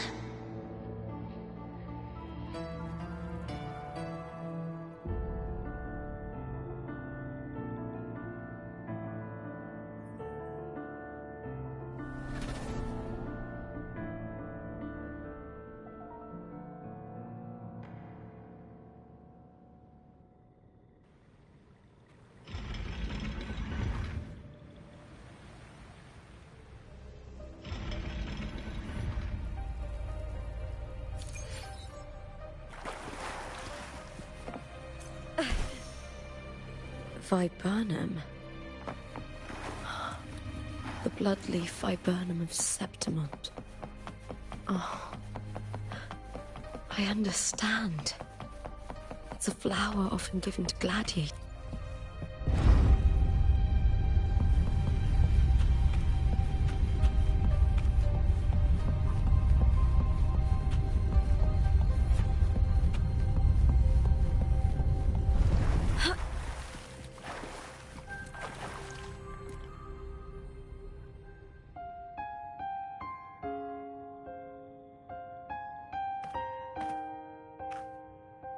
Viburnum. The bloodleaf viburnum of Septimont. Oh. I understand. It's a flower often given to gladiators.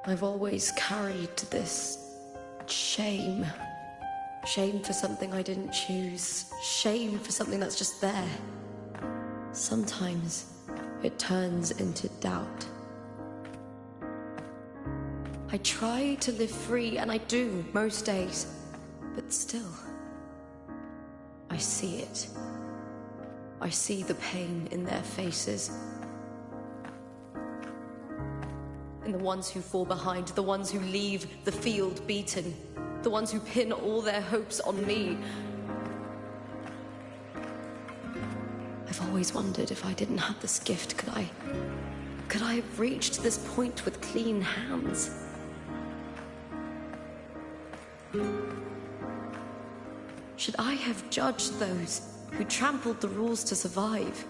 I've always carried this shame. Shame for something I didn't choose. Shame for something that's just there. Sometimes it turns into doubt. I try to live free, and I do most days. But still, I see it. I see the pain in their faces. In the ones who fall behind, the ones who leave the field beaten. The ones who pin all their hopes on me. I've always wondered if I didn't have this gift, could I have reached this point with clean hands? Should I have judged those who trampled the rules to survive?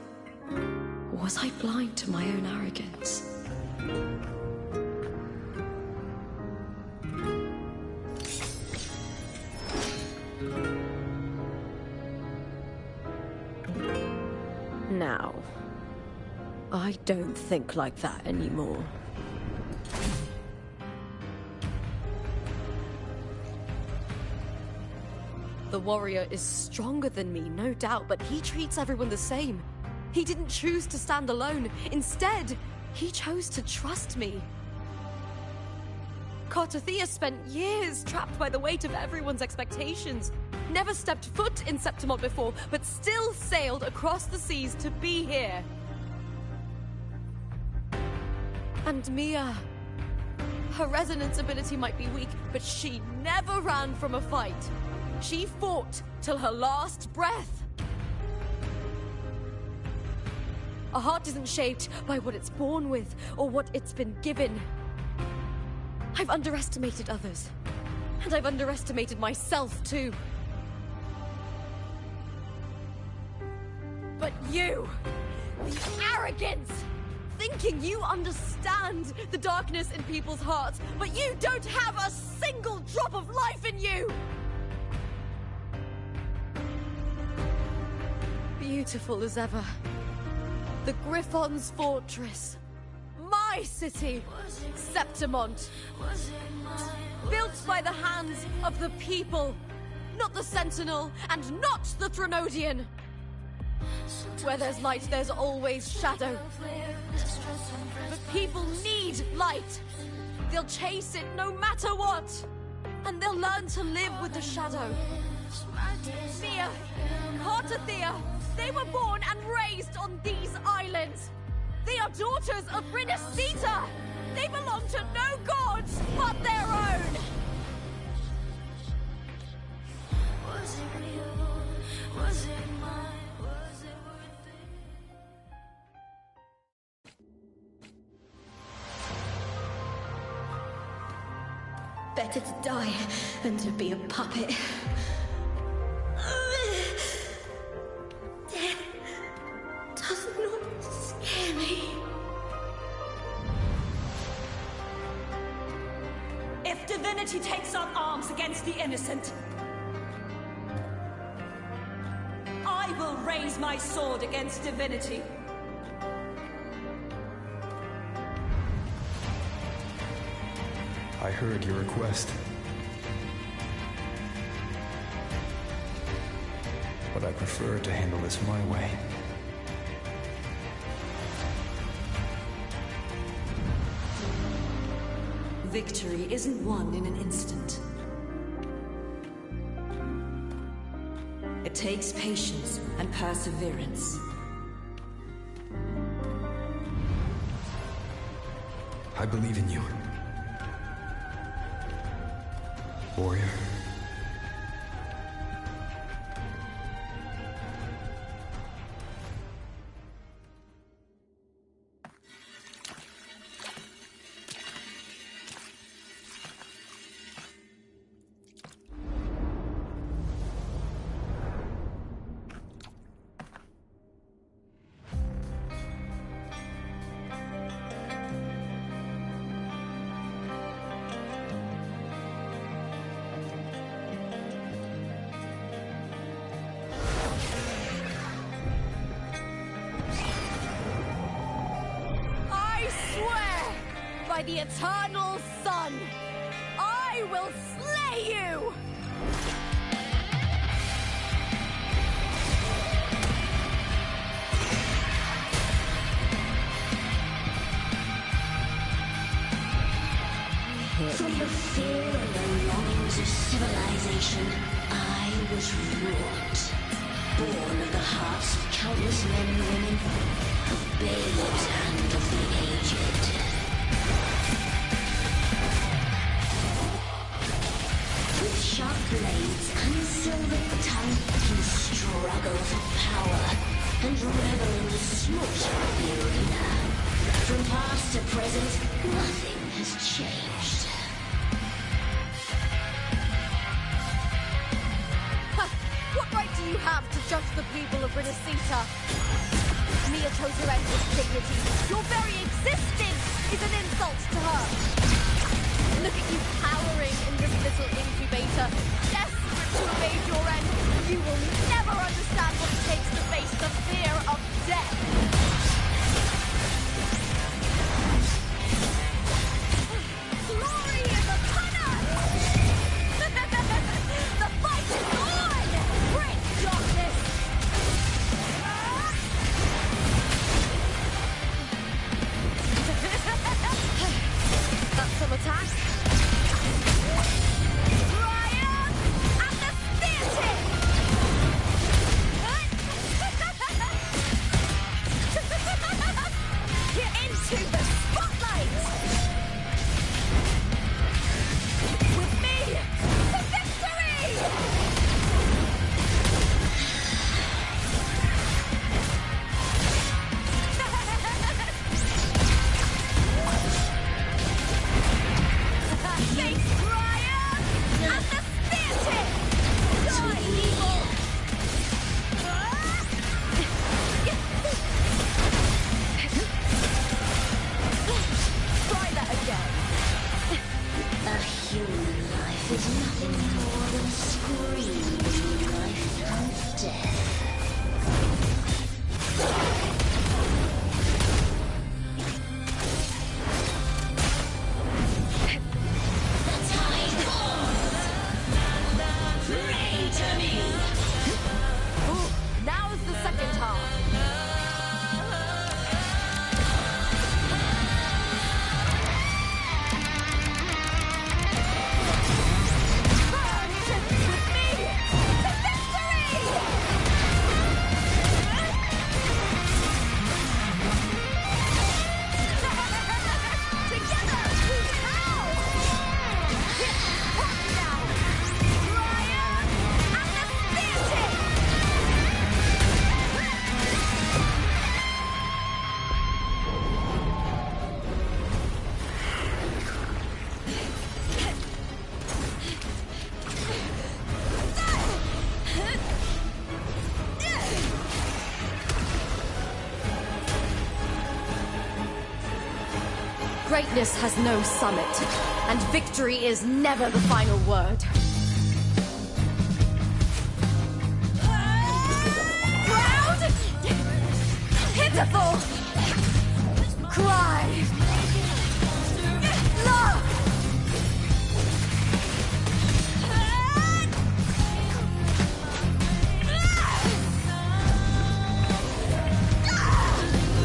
Or was I blind to my own arrogance? Now, I don't think like that anymore. The warrior is stronger than me, no doubt, but he treats everyone the same. He didn't choose to stand alone. Instead, he chose to trust me. Cartothea spent years trapped by the weight of everyone's expectations. Never stepped foot in Septimont before, but still sailed across the seas to be here. And Mia, her resonance ability might be weak, but she never ran from a fight. She fought till her last breath. A heart isn't shaped by what it's born with or what it's been given. I've underestimated others, and I've underestimated myself too. But you, the arrogance, thinking you understand the darkness in people's hearts, but you don't have a single drop of life in you! Beautiful as ever. The Griffon's fortress. My city, Septimont. Built by the hands of the people. Not the Sentinel, and not the Threnodian. Where there's light, there's always shadow. But people need light. They'll chase it no matter what. And they'll learn to live with the shadow. Mia, Cartothea, they were born and raised on these islands. They are daughters of Rinascita. They belong to no gods but their own. Was it real? Was it mine? Was it worth it? Better to die than to be a puppet. Death does not scare me. If divinity takes up arms against the innocent, I will raise my sword against divinity. I heard your request. But I prefer to handle this my way. Victory isn't won in an instant. It takes patience and perseverance. I believe in you. Warrior. By the eternal sun, I will slay you! From the fear and the longings of civilization, I was wrought. Born of the hearts of countless men and women, of babes and of the aged. With the talent can struggle for power and revel in the slaughter of the arena. From past to present, nothing has changed. What right do you have to judge the people of Renacita? Mia Totorenda's dignity, your very existence is an insult to her. Look at you cowering in this little incubator, desperate to evade your end. You will never understand what it takes to face the fear of death. Glory is upon us! The fight is on! Break darkness! That's some attack. Ryan! And the spear tip! Get into the spotlight! With me to victory! Thanks, Ryan! And the spear tip! Die, evil! Try that again. A human life is nothing more than a screaming life of death. The tide falls. Pray to me. Ooh, now's the second half. With me to victory! Together! How? What now? Ryan and the spear tip! Greatness has no summit, and victory is never the final word. Proud! Pitiful! Cry! Love!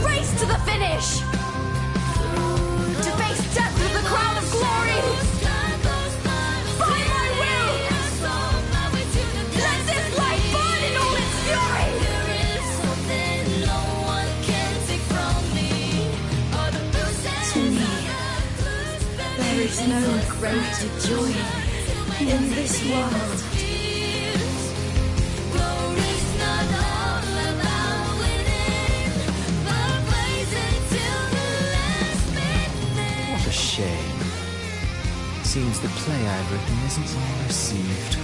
Race to the finish! To face death with the crown of glory! By my will! Let this light burn in all its fury! To me, there is no greater joy in this world. What a shame. Seems the play I've written isn't well received.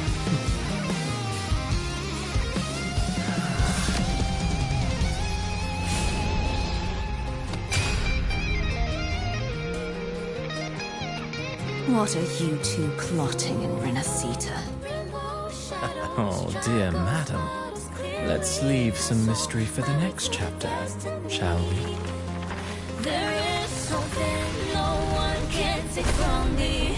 What are you two plotting in Renacita? Oh, dear madam. Let's leave some mystery for the next chapter, shall we? There is something no one can take from me.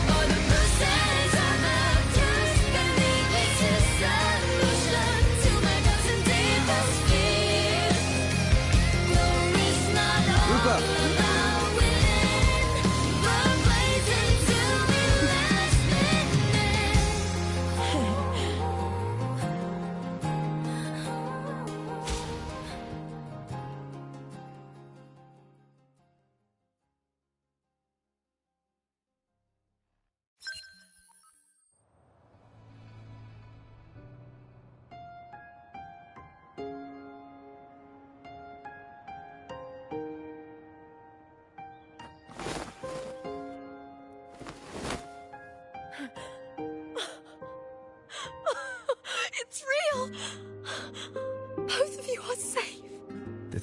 All the bruises I have just believe it's a solution to my doubts and deepest fears. Glory's not all about winning, but blazing till the last minute.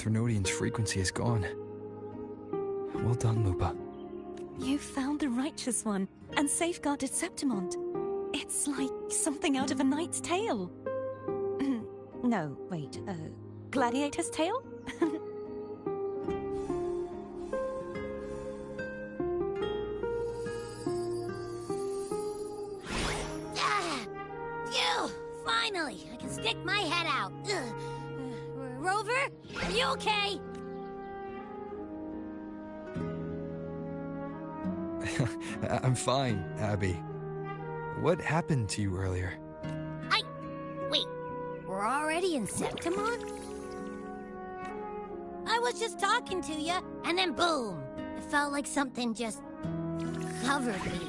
Threnodian's frequency is gone. Well done, Lupa. You found the righteous one and safeguarded Septimont. It's like something out of a knight's tale. No, wait, gladiator's tale? Phew! Finally, I can stick my head out. Rover, are you okay? I'm fine, Abby. What happened to you earlier? Wait, we're already in Septimont? I was just talking to you, and then boom! It felt like something just covered me.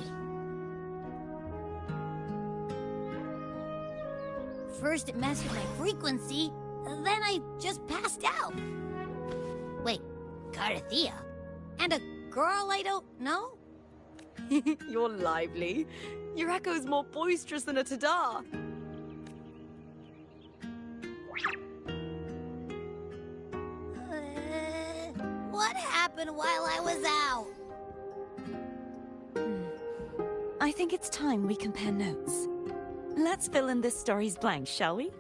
First it messed with my frequency, then I just passed out. Wait, Carthea? And a girl I don't know? You're lively. Your echo's more boisterous than a tada. What happened while I was out? I think it's time we compare notes. Let's fill in this story's blanks, shall we?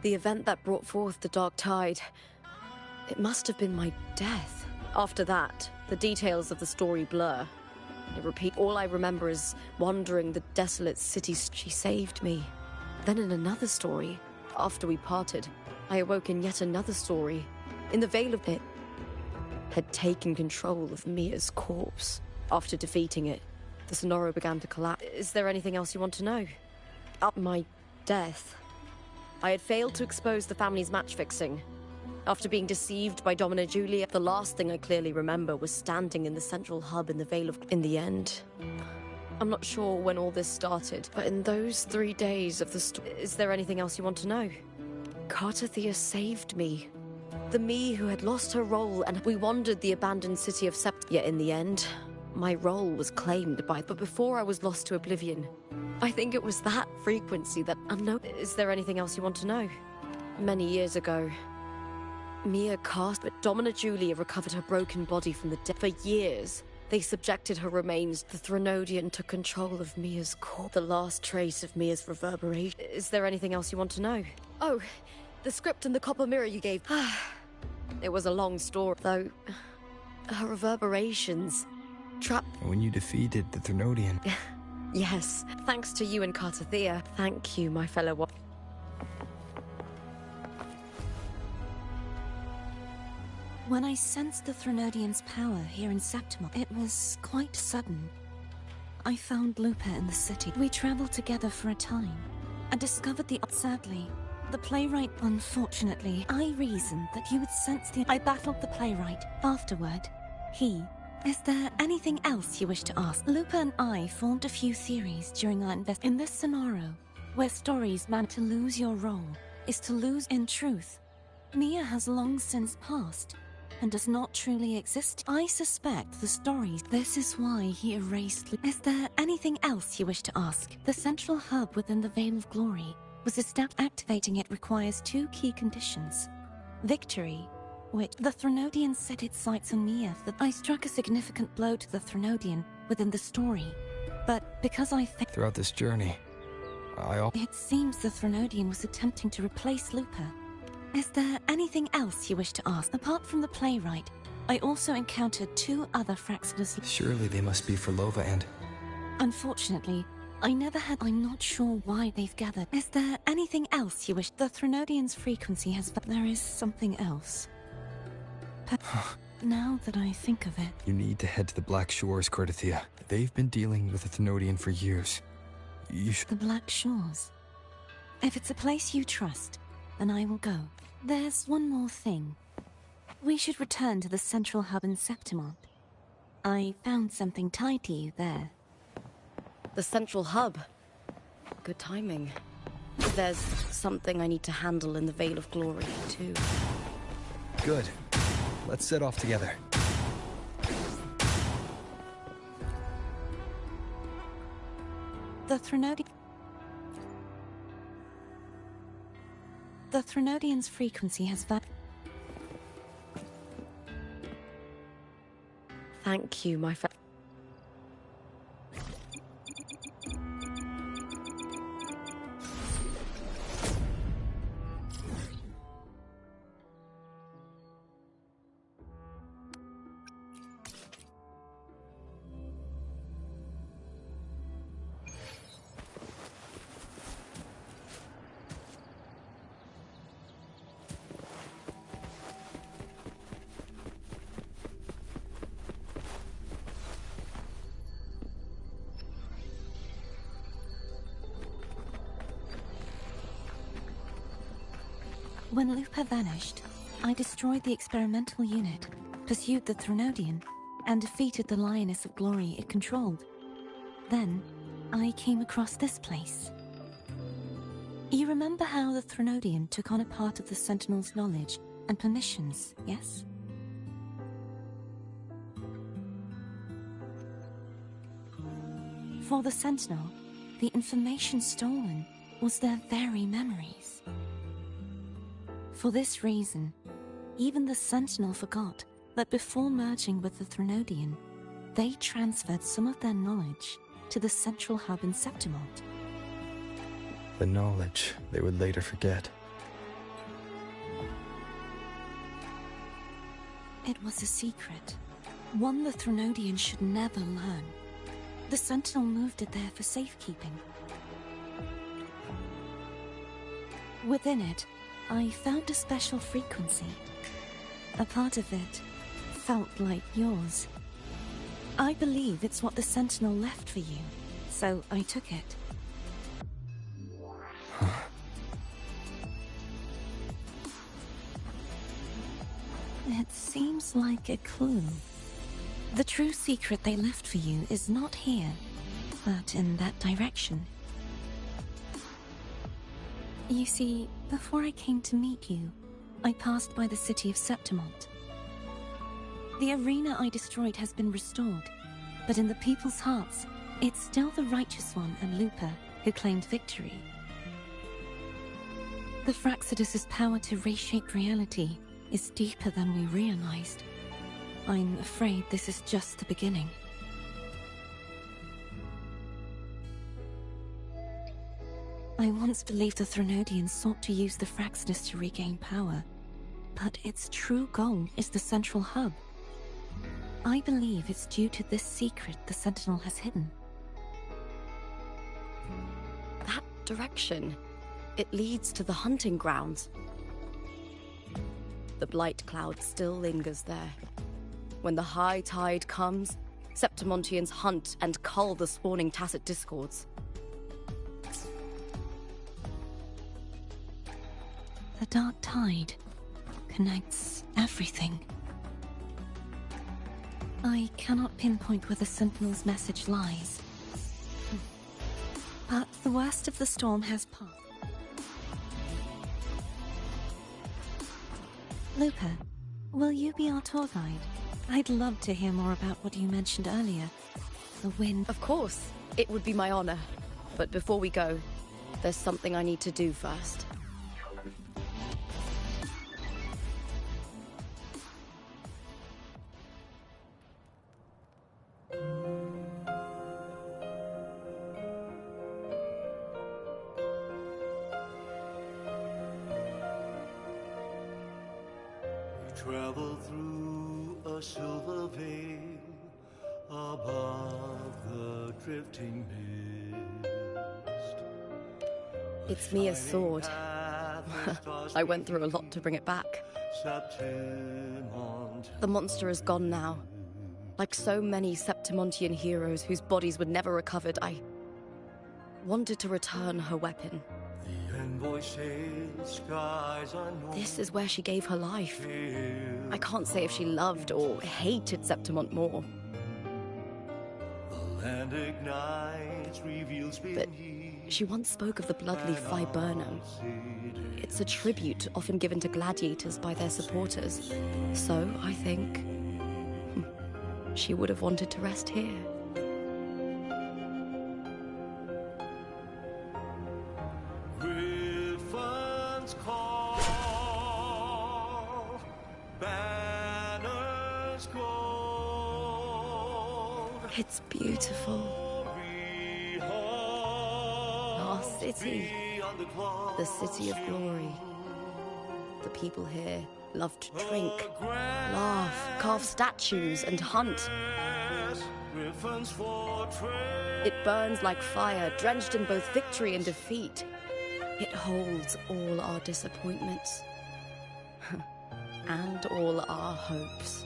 The event that brought forth the Dark Tide. It must have been my death. After that, the details of the story blur. All I remember is wandering the desolate city. She saved me. Then in another story, after we parted, I awoke in yet another story. In the veil of it, had taken control of Mia's corpse. After defeating it, the Sonoro began to collapse. Is there anything else you want to know? Up my death. I had failed to expose the family's match-fixing. After being deceived by Domina Julia, the last thing I clearly remember was standing in the central hub in the Vale of... In the end, I'm not sure when all this started, but in those 3 days of the story... Is there anything else you want to know? Carthea saved me. The me who had lost her role, and we wandered the abandoned city of Yet in the end, my role was claimed by... But before I was lost to oblivion, I think it was that frequency that unknown... Is there anything else you want to know? Many years ago, Mia cast, but Domina Julia recovered her broken body from the dead. For years, they subjected her remains. The Threnodian took control of Mia's corpse. The last trace of Mia's reverberation. Is there anything else you want to know? Oh, the script and the copper mirror you gave. It was a long story, though. Her reverberations trapped... When you defeated the Threnodian. Yes, thanks to you and Carthea. Thank you, my fellow... When I sensed the Threnodian's power here in Septimont, it was quite sudden. I found Lupa in the city. We traveled together for a time and discovered the... Sadly, the playwright... Unfortunately, I reasoned that you would sense the... I battled the playwright. Afterward, he... Is there anything else you wish to ask? Lupa and I formed a few theories during our In this scenario, where stories meant to lose your role is to lose in truth, Mia has long since passed and does not truly exist. I suspect the stories. This is why he erased... Is there anything else you wish to ask? The central hub within the Veil of Glory was established. Activating it requires two key conditions. Victory, which the Threnodian set its sights on me that I struck a significant blow to the Threnodian within the story. But because I think Throughout this journey, it seems the Threnodian was attempting to replace Lupa. Is there anything else you wish to ask? Apart from the playwright, I also encountered two other Fraxidus. Surely they must be for Lova and... Unfortunately, I'm not sure why they've gathered. Is there anything else you wish? The Threnodian's frequency has... There is something else. Now that I think of it... You need to head to the Black Shores, Cardathia. They've been dealing with the Threnodian for years. You should... The Black Shores? If it's a place you trust, then I will go. There's one more thing. We should return to the central hub in Septimont. I found something tied to you there. The central hub? Good timing. There's something I need to handle in the Veil of Glory, too. Good. Let's set off together. The Threnodian's frequency has Thank you, my friend. When Lupa vanished, I destroyed the experimental unit, pursued the Threnodian, and defeated the Lioness of Glory it controlled. Then, I came across this place. You remember how the Threnodian took on a part of the Sentinel's knowledge and permissions, yes? For the Sentinel, the information stolen was their very memories. For this reason, even the Sentinel forgot that before merging with the Threnodian, they transferred some of their knowledge to the central hub in Septimont. The knowledge they would later forget. It was a secret, one the Threnodian should never learn. The Sentinel moved it there for safekeeping. Within it, I found a special frequency. A part of it felt like yours. I believe it's what the Sentinel left for you, so I took it. It seems like a clue. The true secret they left for you is not here, but in that direction. You see, before I came to meet you, I passed by the city of Septimont. The arena I destroyed has been restored, but in the people's hearts, it's still the Righteous One and Lupa who claimed victory. The Fraxidus' power to reshape reality is deeper than we realized. I'm afraid this is just the beginning. I once believed the Threnodians sought to use the Fraxidus to regain power, but its true goal is the central hub. I believe it's due to this secret the Sentinel has hidden. That direction, it leads to the hunting grounds. The blight cloud still lingers there. When the high tide comes, Septimontians hunt and cull the spawning tacit discords. The dark tide connects everything. I cannot pinpoint where the Sentinel's message lies. But the worst of the storm has passed. Lupa, will you be our tour guide? I'd love to hear more about what you mentioned earlier. The wind. Of course, it would be my honor. But before we go, there's something I need to do first. Travel through a silver veil above the drifting mist. It's Mia's sword. I went through a lot to bring it back. The monster is gone now. Like so many Septimontian heroes whose bodies were never recovered, I wanted to return her weapon. This is where she gave her life. I can't say if she loved or hated Septimont more. But she once spoke of the blood-leaf viburnum. It's a tribute often given to gladiators by their supporters. So, I think she would have wanted to rest here. It's beautiful. Our city. The city of glory. The people here love to drink, laugh, carve statues, and hunt. It burns like fire, drenched in both victory and defeat. It holds all our disappointments. And all our hopes.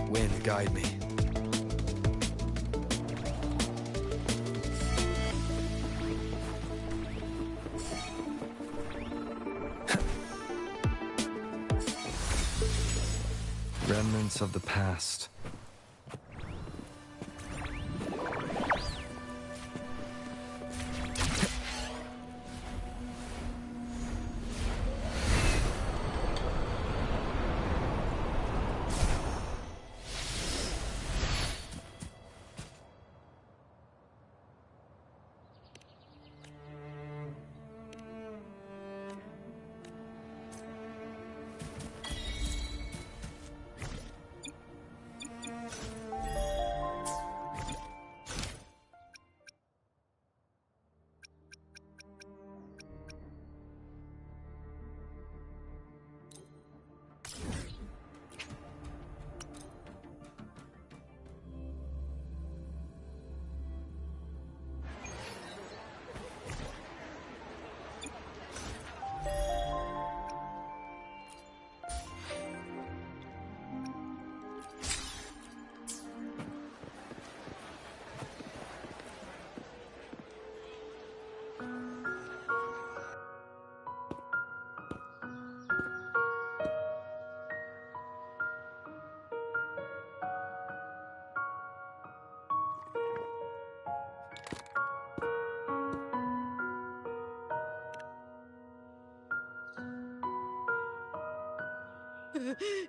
Wind, guide me. Remnants of the past.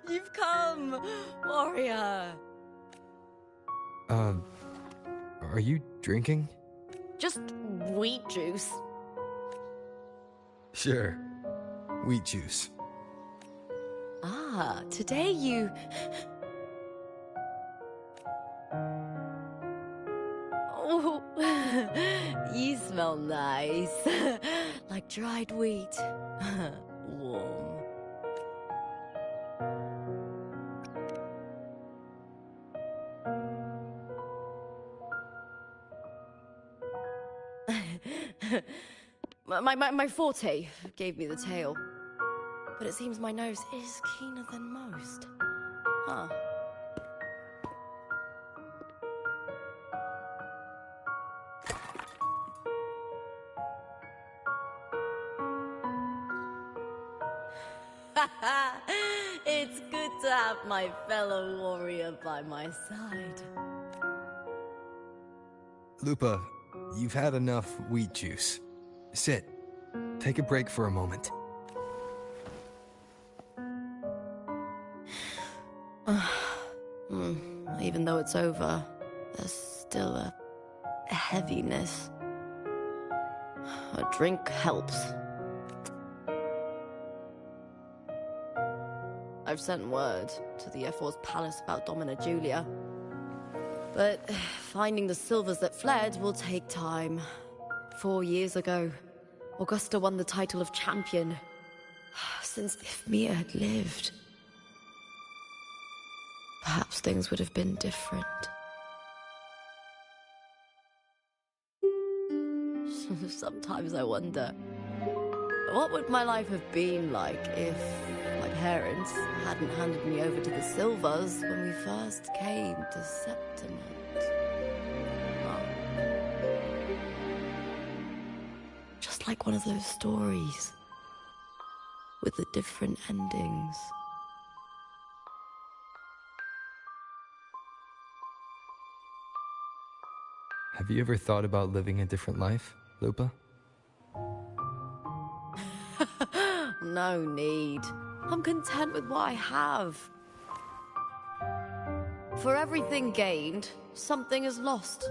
You've come, warrior. Are you drinking? Just wheat juice. Sure. Wheat juice. Ah, today you... Oh, you smell nice. Like dried wheat. Warm. My forte gave me the tail. But it seems my nose is keener than most. Huh. It's good to have my fellow warrior by my side. Lupa, you've had enough wheat juice. Sit. Take a break for a moment. Even though it's over, there's still a heaviness. A drink helps. I've sent word to the F4's palace about Domina Julia. But finding the silvers that fled will take time. 4 years ago, Augusta won the title of champion. Since if Mia had lived, perhaps things would have been different. Sometimes I wonder, what would my life have been like if my parents hadn't handed me over to the Silvers when we first came to Septimont? Oh. Just like one of those stories, with the different endings. Have you ever thought about living a different life, Lupa? No need. I'm content with what I have. For everything gained, something is lost.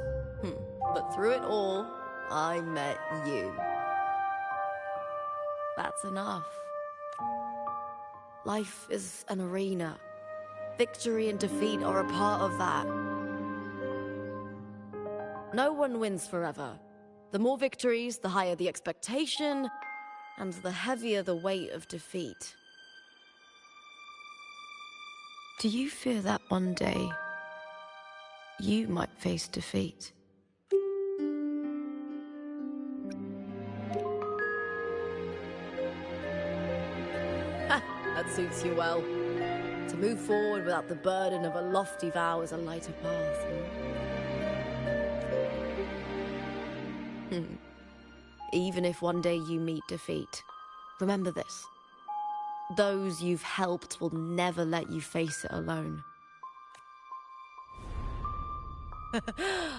But through it all, I met you. That's enough. Life is an arena. Victory and defeat are a part of that. No one wins forever. The more victories, the higher the expectation, and the heavier the weight of defeat. Do you fear that one day you might face defeat? That suits you well. To move forward without the burden of a lofty vow is a lighter path. Even if one day you meet defeat, remember this. Those you've helped will never let you face it alone.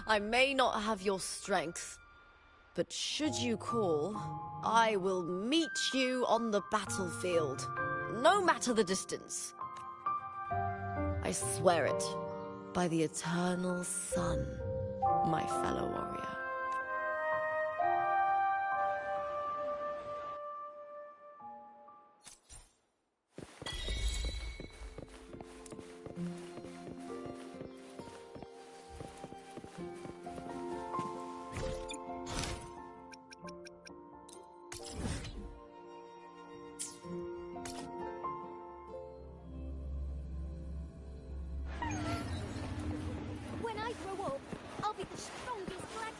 I may not have your strength, but should you call, I will meet you on the battlefield, no matter the distance. I swear it, by the eternal sun, my fellow warrior. When I grow up, I'll be the strongest gladiator.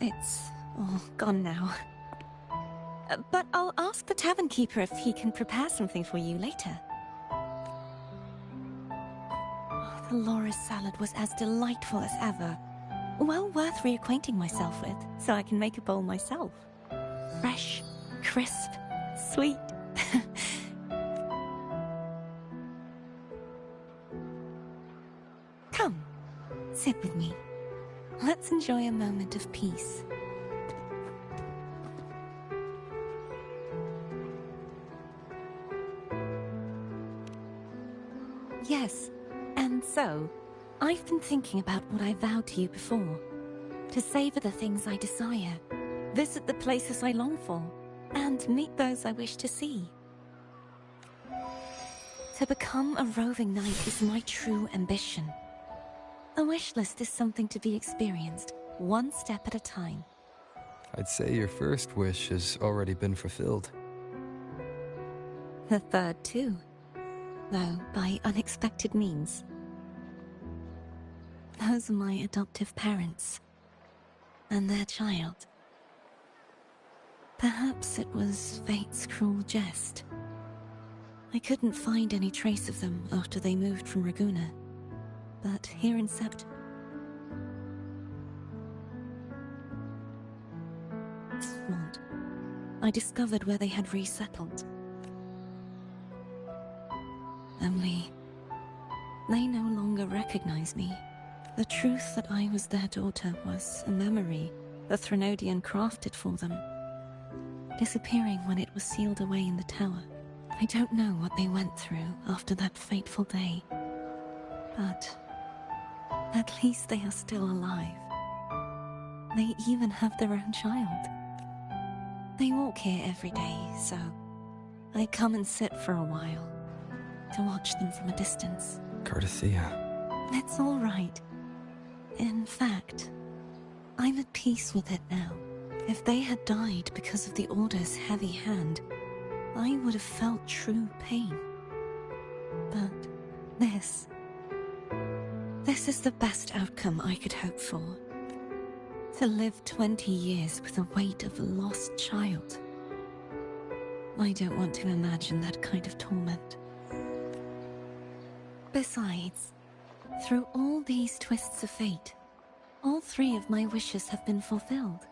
It's all gone now. But I'll ask the tavern keeper if he can prepare something for you later. Oh, the Laura's salad was as delightful as ever. Well worth reacquainting myself with, so I can make a bowl myself. Fresh, crisp, sweet. Come, sit with me. Let's enjoy a moment of peace. Yes, and so, I've been thinking about what I vowed to you before. To savor the things I desire, visit the places I long for, and meet those I wish to see. To become a roving knight is my true ambition. A wish list is something to be experienced, one step at a time. I'd say your first wish has already been fulfilled. The third too, though by unexpected means. Those are my adoptive parents, and their child. Perhaps it was fate's cruel jest. I couldn't find any trace of them after they moved from Raguna, but here in Septimont, I discovered where they had resettled. Only, they no longer recognize me. The truth that I was their daughter was a memory the Threnodian crafted for them, disappearing when it was sealed away in the tower. I don't know what they went through after that fateful day, but at least they are still alive. They even have their own child. They walk here every day, so I come and sit for a while to watch them from a distance. Cardathia. It's all right. In fact, I'm at peace with it now. If they had died because of the Order's heavy hand, I would have felt true pain. But this is the best outcome I could hope for. To live 20 years with the weight of a lost child. I don't want to imagine that kind of torment. Besides, through all these twists of fate, all three of my wishes have been fulfilled.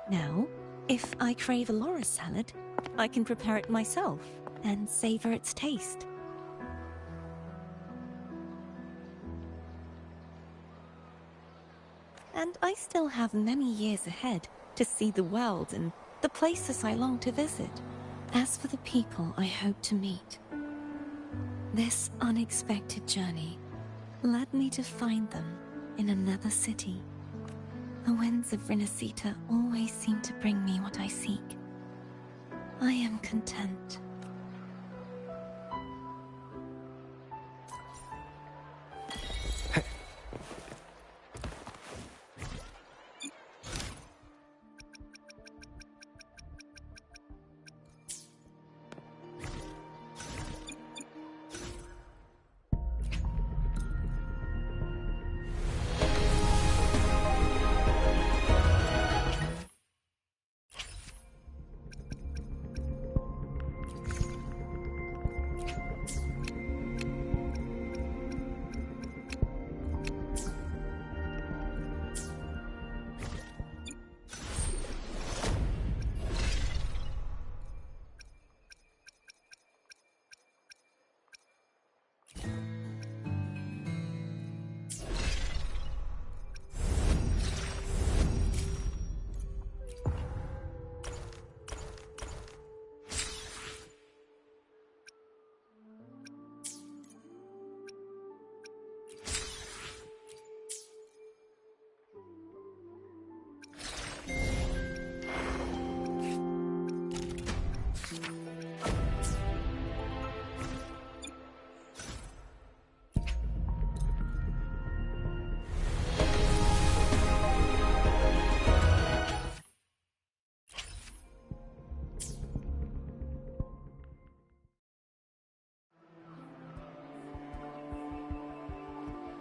Now, if I crave a Laura salad, I can prepare it myself and savor its taste. And I still have many years ahead to see the world and the places I long to visit. As for the people I hope to meet, this unexpected journey led me to find them in another city. The winds of Rinasita always seem to bring me what I seek. I am content